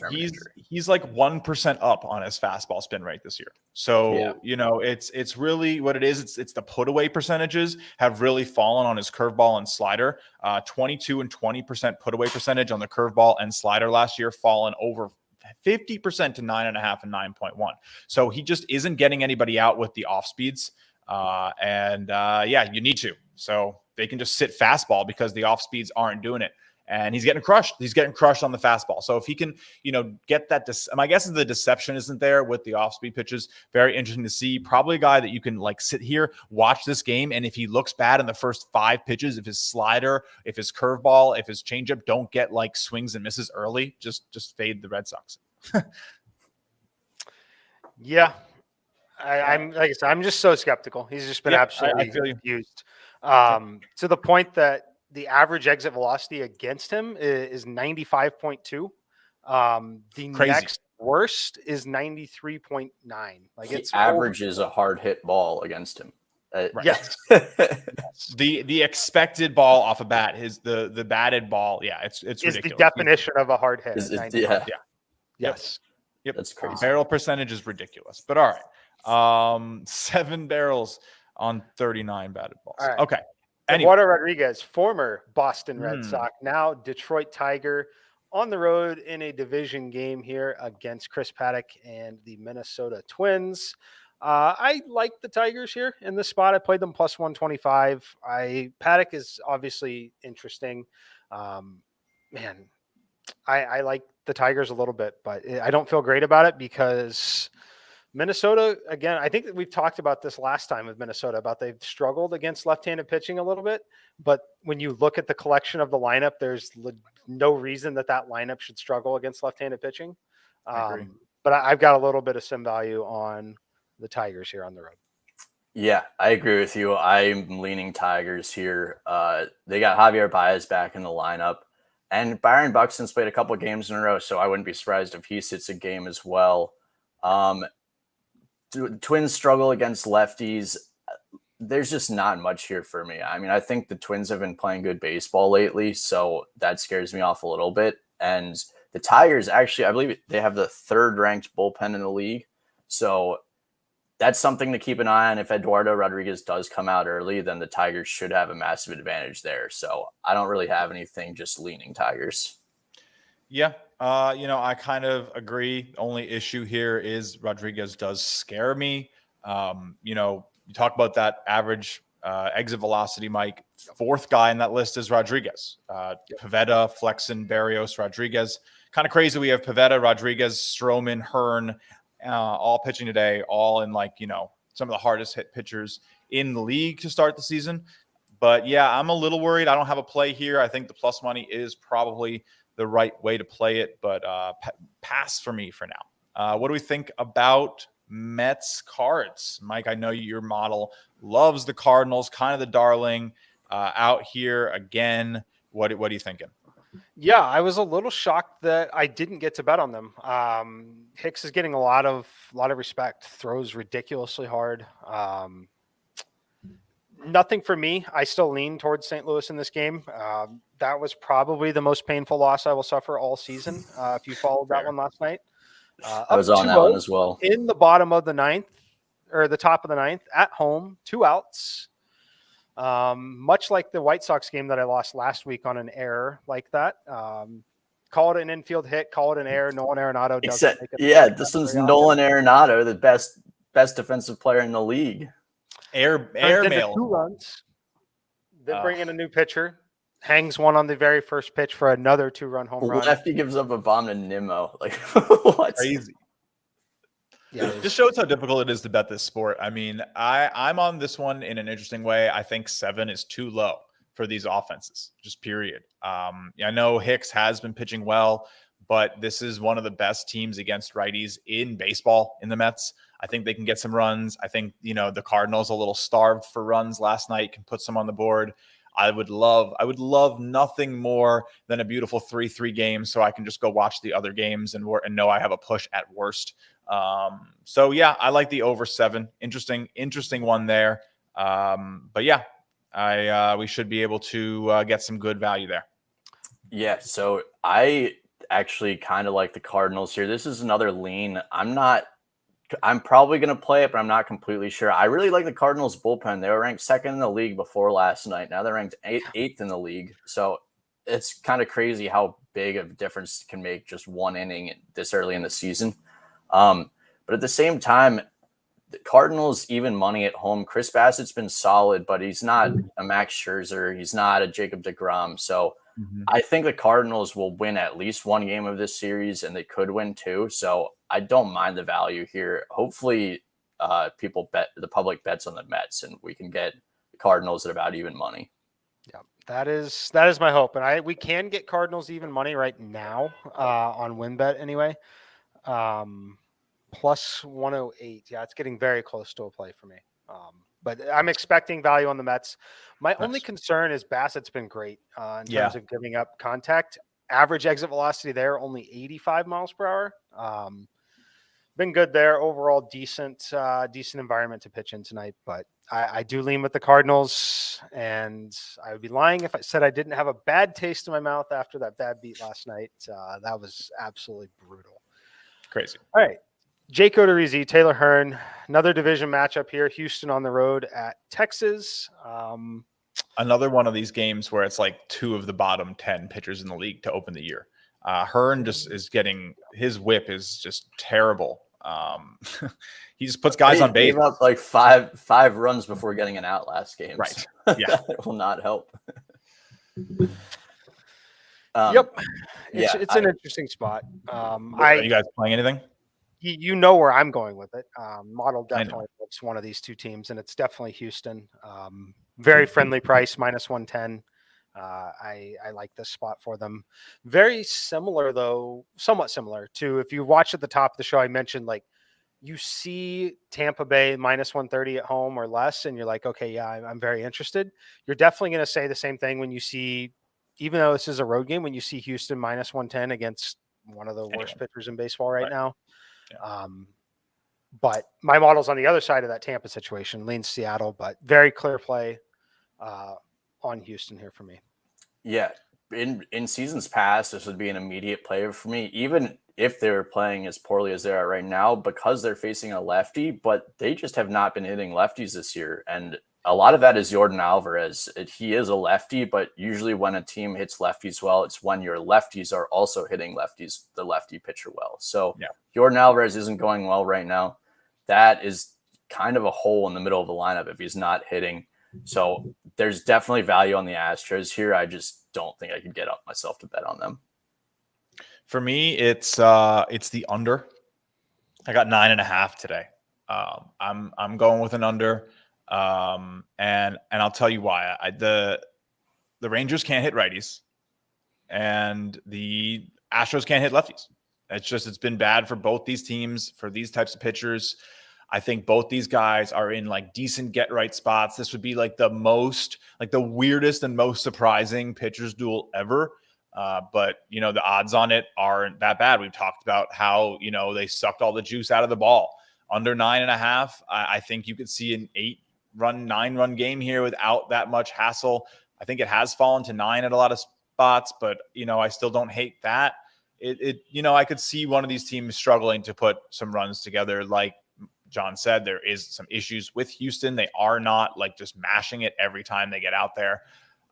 He's like 1% up on his fastball spin rate this year. So, you know, it's really what it is. It's the put away percentages have really fallen on his curveball and slider. 22 and 20% put away percentage on the curveball and slider last year, fallen over 50% to 9.5 and 9.1. So he just isn't getting anybody out with the off speeds. You need to. So they can just sit fastball because the off speeds aren't doing it. And he's getting crushed. He's getting crushed on the fastball. So if he can, you know, get that, my guess is the deception isn't there with the off-speed pitches. Very interesting to see. Probably a guy that you can like sit here, watch this game, and if he looks bad in the first 5 pitches, if his slider, if his curveball, if his changeup don't get like swings and misses early, just fade the Red Sox. Yeah. I'm like I said, I'm just so skeptical. He's just been absolutely confused. To the point that the average exit velocity against him is 95.2. The Crazy. Next worst is 93.9. Like he averages a hard hit ball against him. Yes. The expected ball off a bat is the batted ball. Yeah, it's ridiculous. The definition of a hard hit. Yes. Yep. That's crazy. Barrel percentage is ridiculous. But all right. 7 barrels on 39 batted balls. Right. Okay. Eduardo Rodriguez, former Boston Red Sox, now Detroit Tiger, on the road in a division game here against Chris Paddack and the Minnesota Twins. I like the Tigers here in this spot. I played them plus 125. Paddack is obviously interesting. I like the Tigers a little bit, but I don't feel great about it because Minnesota, again, I think that we've talked about this last time with Minnesota about they've struggled against left-handed pitching a little bit. But when you look at the collection of the lineup, there's no reason that lineup should struggle against left-handed pitching. But I've got a little bit of sim value on the Tigers here on the road. Yeah, I agree with you. I'm leaning Tigers here. They got Javier Baez back in the lineup. And Byron Buxton's played a couple of games in a row, so I wouldn't be surprised if he sits a game as well. Twins struggle against lefties. There's just not much here for me. I mean, I think the Twins have been playing good baseball lately, so that scares me off a little bit. And the Tigers, actually, I believe they have the 3rd-ranked bullpen in the league. So that's something to keep an eye on. If Eduardo Rodriguez does come out early, then the Tigers should have a massive advantage there. So I don't really have anything, just leaning Tigers. Yeah. I kind of agree. Only issue here is Rodriguez does scare me. You talk about that average exit velocity, Mike. 4th guy in that list is Rodriguez. Pivetta, Flexen, Barrios, Rodriguez. Kind of crazy. We have Pivetta, Rodriguez, Stroman, Hearn, all pitching today, all in some of the hardest hit pitchers in the league to start the season. But yeah, I'm a little worried. I don't have a play here. I think the plus money is probably the right way to play it, but pass for me for now. What do we think about Mets Cards? Mike, I know your model loves the Cardinals, kind of the darling out here again. What are you thinking? Yeah, I was a little shocked that I didn't get to bet on them. Hicks is getting a lot of respect. Throws ridiculously hard. Nothing for me. I still lean towards St. Louis in this game. That was probably the most painful loss I will suffer all season. If you followed that one last night, I was on that one as well. In the bottom of the ninth, or the top of the ninth, at home, 2 outs. Much like the White Sox game that I lost last week on an error like that. Call it an infield hit, call it an error. Nolan Arenado does it. Yeah, this is Nolan Arenado, the best defensive player in the league. Airmail. 2 runs. Then bring in a new pitcher. Hangs one on the very first pitch for another 2-run home run. Lefty gives up a bomb to Nimmo. Like, what's crazy? Yeah, it just shows how difficult it is to bet this sport. I mean, I'm on this one in an interesting way. I think 7 is too low for these offenses, just period. I know Hicks has been pitching well, but this is one of the best teams against righties in baseball in the Mets. I think they can get some runs. I think, the Cardinals a little starved for runs last night, can put some on the board. I would love nothing more than a beautiful 3-3 game so I can just go watch the other games and know I have a push at worst. So yeah, I like the over 7. Interesting one there. But yeah, we should be able to get some good value there. Yeah, so I actually kind of like the Cardinals here. This is another lean. I'm probably going to play it, but I'm not completely sure. I really like the Cardinals bullpen. They were ranked 2nd in the league before last night. Now they're ranked 8th in the league. So it's kind of crazy how big of a difference can make just one inning this early in the season. But at the same time, the Cardinals even money at home. Chris Bassett's been solid, but he's not a Max Scherzer. He's not a Jacob deGrom. So I think the Cardinals will win at least one game of this series, and they could win 2. So I don't mind the value here. Hopefully, the public bets on the Mets, and we can get the Cardinals at about even money. Yeah, that is my hope, and we can get Cardinals even money right now on WinBet anyway. Plus 108. Yeah, it's getting very close to a play for me. But I'm expecting value on the Mets. My only concern is Bassett's been great in terms of giving up contact. Average exit velocity there, only 85 miles per hour. Been good there. Overall, decent environment to pitch in tonight. But I do lean with the Cardinals, and I would be lying if I said I didn't have a bad taste in my mouth after that bad beat last night. That was absolutely brutal. Crazy. All right. Jake Odorizzi, Taylor Hearn, another division matchup here. Houston on the road at Texas. Another one of these games where it's like 2 of the bottom 10 pitchers in the league to open the year. Hearn just is getting – his whip is just terrible. He just puts guys on base. He gave up like five runs before getting an out last game. Right. So yeah. It will not help. Yep. It's an interesting spot. Are you guys playing anything? You know where I'm going with it. Model definitely looks one of these 2 teams, and it's definitely Houston. Very friendly price, minus 110. I like this spot for them. Very similar, though, somewhat similar to if you watch at the top of the show, I mentioned like you see Tampa Bay minus 130 at home or less, and you're like, okay, yeah, I'm very interested. You're definitely going to say the same thing when you see, even though this is a road game, when you see Houston minus 110 against one of the worst pitchers in baseball right now. Yeah. But my model's on the other side of that Tampa situation, leans Seattle, but very clear play on Houston here for me. Yeah. In seasons past, this would be an immediate play for me, even if they were playing as poorly as they are right now, because they're facing a lefty, but they just have not been hitting lefties this year. And a lot of that is Jordan Alvarez. He is a lefty, but usually when a team hits lefties well, it's when your lefties are also hitting the lefty pitcher well. So Jordan Alvarez isn't going well right now. That is kind of a hole in the middle of the lineup if he's not hitting. So there's definitely value on the Astros here. I just don't think I could get up myself to bet on them. For me, it's the under. I got 9.5 today. I'm going with an under. And I'll tell you why. The Rangers can't hit righties, and the Astros can't hit lefties. It's been bad for both these teams, for these types of pitchers. I think both these guys are in like decent get right spots. This would be like the weirdest and most surprising pitchers duel ever. But the odds on it aren't that bad. We've talked about how, they sucked all the juice out of the ball. Under 9.5. I think you could see an 9-run game here without that much hassle. I think it has fallen to 9 at a lot of spots, but I still don't hate that. I could see one of these teams struggling to put some runs together. Like John said, there is some issues with Houston. They are not like just mashing it every time they get out there.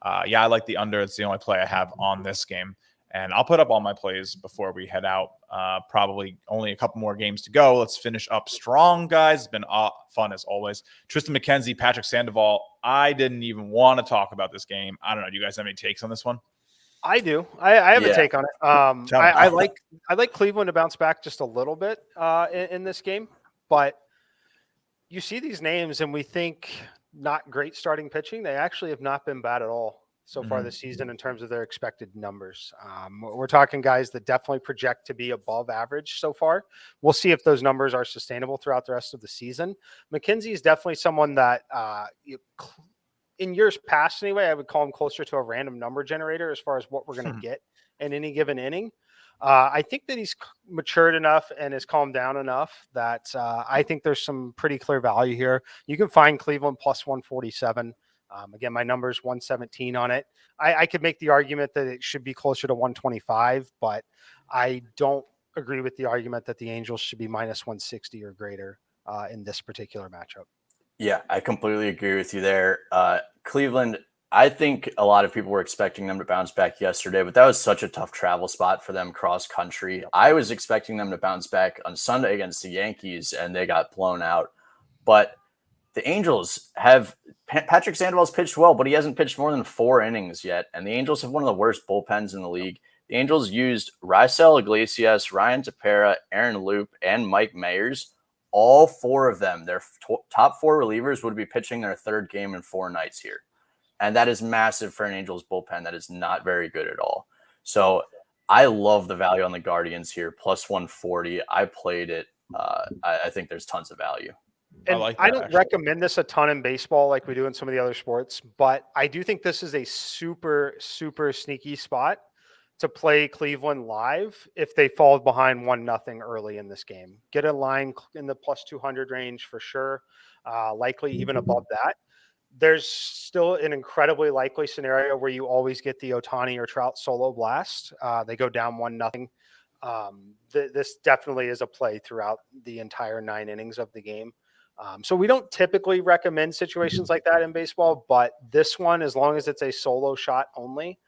I like the under. It's the only play I have on this game. And I'll put up all my plays before we head out. Probably only a couple more games to go. Let's finish up strong, guys. It's been fun as always. Tristan McKenzie, Patrick Sandoval. I didn't even want to talk about this game. I don't know. Do you guys have any takes on this one? I do. I have a take on it. I like Cleveland to bounce back just a little bit in this game, but you see these names and we think not great starting pitching. They actually have not been bad at all so far this season in terms of their expected numbers. We're talking guys that definitely project to be above average so far. We'll see if those numbers are sustainable throughout the rest of the season. McKenzie is definitely someone that in years past anyway, I would call him closer to a random number generator as far as what we're going to get in any given inning. I think that he's matured enough and has calmed down enough that I think there's some pretty clear value here. You can find Cleveland plus 147. Again, my number is 117 on it. I could make the argument that it should be closer to 125, but I don't agree with the argument that the Angels should be minus 160 or greater in this particular matchup. Yeah, I completely agree with you there. Cleveland, I think a lot of people were expecting them to bounce back yesterday, but that was such a tough travel spot for them cross country. I was expecting them to bounce back on Sunday against the Yankees, and they got blown out. But the Angels have Patrick Sandoval's pitched well, but he hasn't pitched more than 4 innings yet. And the Angels have one of the worst bullpens in the league. The Angels used Raisel Iglesias, Ryan Tepera, Aaron Loop, and Mike Mayers. All 4 of them, their top 4 relievers would be pitching their 3rd game in 4 nights here. And that is massive for an Angels bullpen. That is not very good at all. So I love the value on the Guardians here, plus 140. I played it. I think there's tons of value. And I don't recommend this a ton in baseball like we do in some of the other sports, but I do think this is a super, super sneaky spot to play Cleveland live if they fall behind 1-0 early in this game. Get a line in the plus 200 range for sure, likely even above that. There's still an incredibly likely scenario where you always get the Ohtani or Trout solo blast. They go down 1-0. This definitely is a play throughout the entire 9 innings of the game. So we don't typically recommend situations like that in baseball, but this one, as long as it's a solo shot only,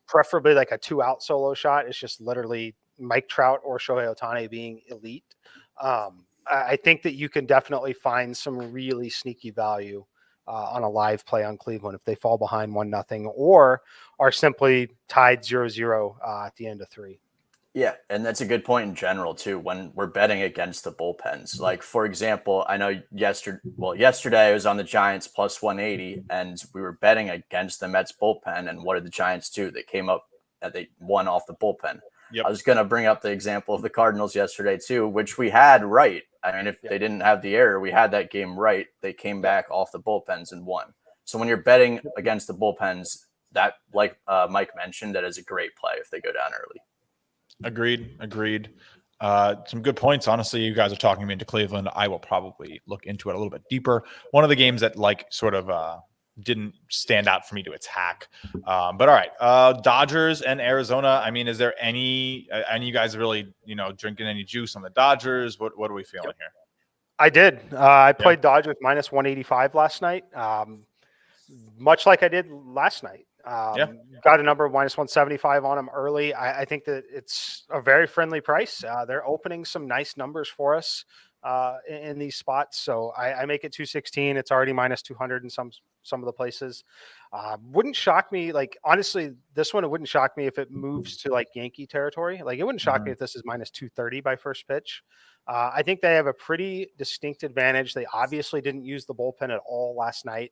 preferably like a 2-out solo shot, it's just literally Mike Trout or Shohei Ohtani being elite. I think that you can definitely find some really sneaky value on a live play on Cleveland if they fall behind 1-0 or are simply tied 0-0 at the end of 3. Yeah, and that's a good point in general, too, when we're betting against the bullpens. Like, for example, I know yesterday I was on the Giants plus 180, and we were betting against the Mets bullpen, and what did the Giants do? They came up and they won off the bullpen. Yep. I was going to bring up the example of the Cardinals yesterday, too, which we had right. I mean, if they didn't have the error, we had that game right. They came back off the bullpens and won. So when you're betting against the bullpens, that, like Mike mentioned, that is a great play if they go down early. Agreed. Some good points. Honestly, you guys are talking me into Cleveland. I will probably look into it a little bit deeper. One of the games that didn't stand out for me to attack. But all right, Dodgers and Arizona. I mean, is there any you guys really, drinking any juice on the Dodgers? What are we feeling here? I did. I played Dodgers minus 185 last night, much like I did last night. Got a number of minus 175 on them early. I think that it's a very friendly price. They're opening some nice numbers for us in these spots. So I make it 216. It's already minus 200 in some some of the places. Wouldn't shock me. Like, honestly, this one, it wouldn't shock me if it moves to like Yankee territory. Like, it wouldn't shock me if this is minus 230 by first pitch. I think they have a pretty distinct advantage. They obviously didn't use the bullpen at all last night.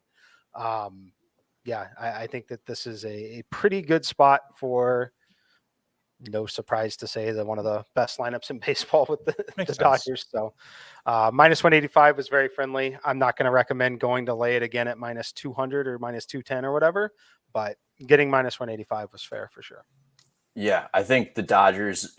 I think that this is a pretty good spot for, no surprise to say, that one of the best lineups in baseball with the Dodgers. So minus 185 was very friendly. I'm not going to recommend going to lay it again at minus 200 or minus 210 or whatever, but getting minus 185 was fair for sure. Yeah, I think the Dodgers,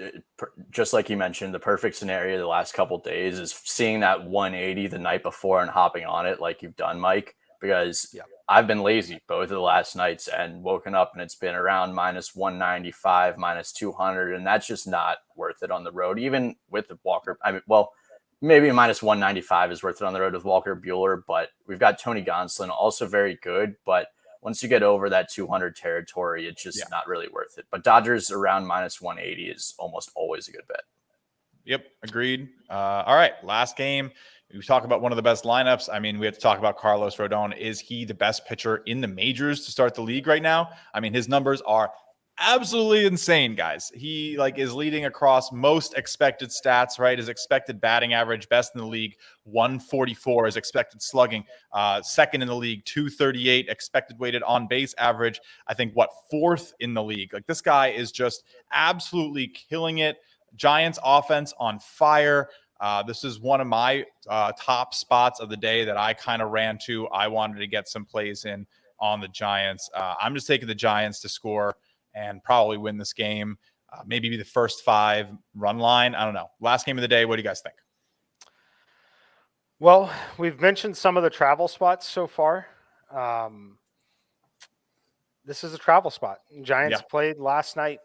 just like you mentioned, the perfect scenario the last couple of days is seeing that 180 the night before and hopping on it like you've done, Mike, because I've been lazy both of the last nights and woken up and it's been around minus 195, minus 200, and that's just not worth it on the road, even with the Walker. I mean, well, maybe minus 195 is worth it on the road with Walker Buehler, but we've got Tony Gonsolin, also very good, but once you get over that 200 territory, it's just not really worth it. But Dodgers around minus 180 is almost always a good bet. Yep, agreed. All right, last game. We talk about one of the best lineups. I mean, we have to talk about Carlos Rodon. Is he the best pitcher in the majors to start the league right now? I mean, his numbers are absolutely insane, guys. He is leading across most expected stats, right? His expected batting average, best in the league, 144. His expected slugging, second in the league, 238. Expected weighted on base average, I think, fourth in the league. Like, this guy is just absolutely killing it. Giants offense on fire. This is one of my top spots of the day that I kind of ran to. I wanted to get some plays in on the Giants. I'm just taking the Giants to score and probably win this game. Maybe be the first 5 run line. I don't know. Last game of the day. What do you guys think? Well, we've mentioned some of the travel spots so far. This is a travel spot. Giants played last night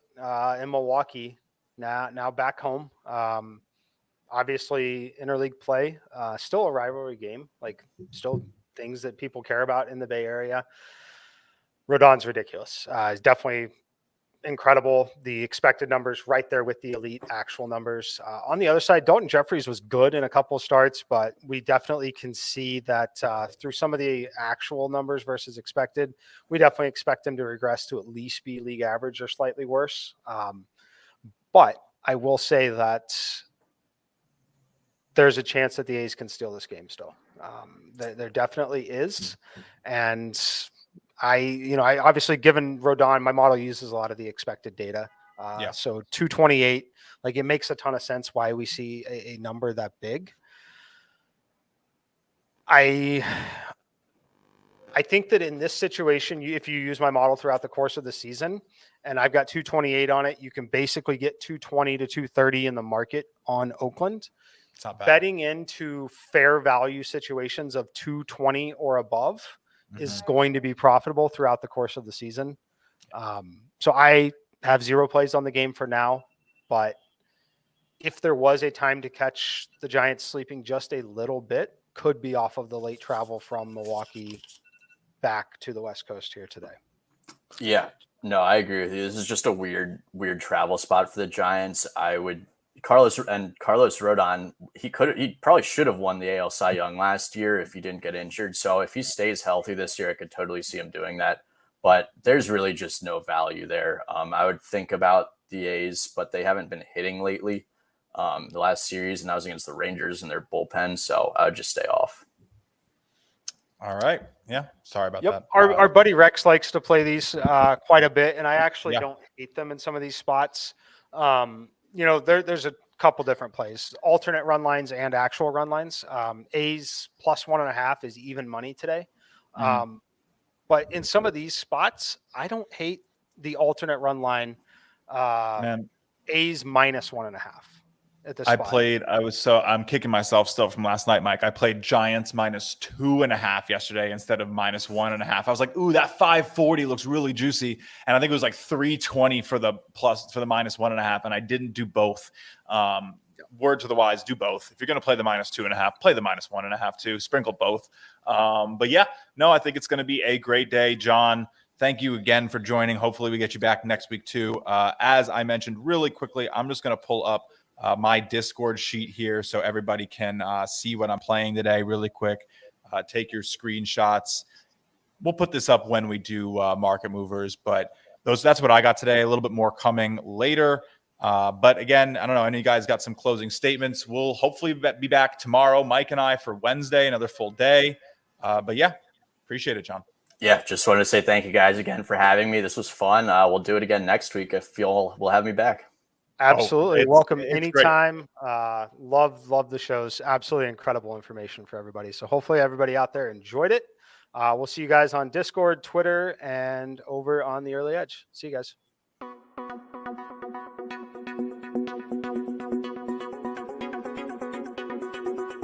in Milwaukee. Now back home. Obviously, interleague play. Still a rivalry game. Like, still things that people care about in the Bay Area. Rodon's ridiculous. He's definitely incredible. The expected numbers right there with the elite actual numbers. On the other side, Dalton Jeffries was good in a couple of starts, but we definitely can see that through some of the actual numbers versus expected, we definitely expect him to regress to at least be league average or slightly worse. But I will say that there's a chance that the A's can steal this game still. There definitely is. And I obviously, given Rodon, my model uses a lot of the expected data. So 228, it makes a ton of sense why we see a number that big. I think that in this situation, if you use my model throughout the course of the season, and I've got 228 on it, you can basically get 220 to 230 in the market on Oakland. It's not bad. Betting into fair value situations of 220 or above is going to be profitable throughout the course of the season. So I have 0 plays on the game for now, but if there was a time to catch the Giants sleeping just a little bit, could be off of the late travel from Milwaukee back to the West Coast here today. Yeah, no, I agree with you. This is just a weird travel spot for the Giants. Carlos Rodon, he probably should have won the AL Cy Young last year if he didn't get injured. So if he stays healthy this year, I could totally see him doing that. But there's really just no value there. I would think about the A's, but they haven't been hitting lately. The last series, and that was against the Rangers and their bullpen. So I would just stay off. All right. Yeah. Sorry about that. Our buddy Rex likes to play these quite a bit, and I actually don't hate them in some of these spots. There's a couple different plays, alternate run lines and actual run lines. A's plus 1.5 is even money today. But in some of these spots, I don't hate the alternate run line. A's minus 1.5 at this spot. I'm kicking myself still from last night, Mike. I played Giants minus 2.5 yesterday instead of minus 1.5. I was like, ooh, that 540 looks really juicy. And I think it was 320 for the minus 1.5. And I didn't do both. Word to the wise, do both. If you're going to play the minus 2.5, play the minus 1.5 too. Sprinkle both. I think it's going to be a great day, John. Thank you again for joining. Hopefully we get you back next week too. As I mentioned really quickly, I'm just going to pull up my Discord sheet here so everybody can see what I'm playing today really quick. Take your screenshots. we'll put this up when we do market movers, but that's what I got today. A little bit more coming later. But again, I don't know. Any of you guys got some closing statements? We'll hopefully be back tomorrow, Mike and I, for Wednesday, another full day. But yeah, appreciate it, John. Yeah, just wanted to say thank you guys again for having me. This was fun. We'll do it again next week if you'll will have me back. Absolutely. Welcome anytime. Love the shows. Absolutely incredible information for everybody. So hopefully everybody out there enjoyed it. We'll see you guys on Discord, Twitter, and over on the Early Edge. See you guys.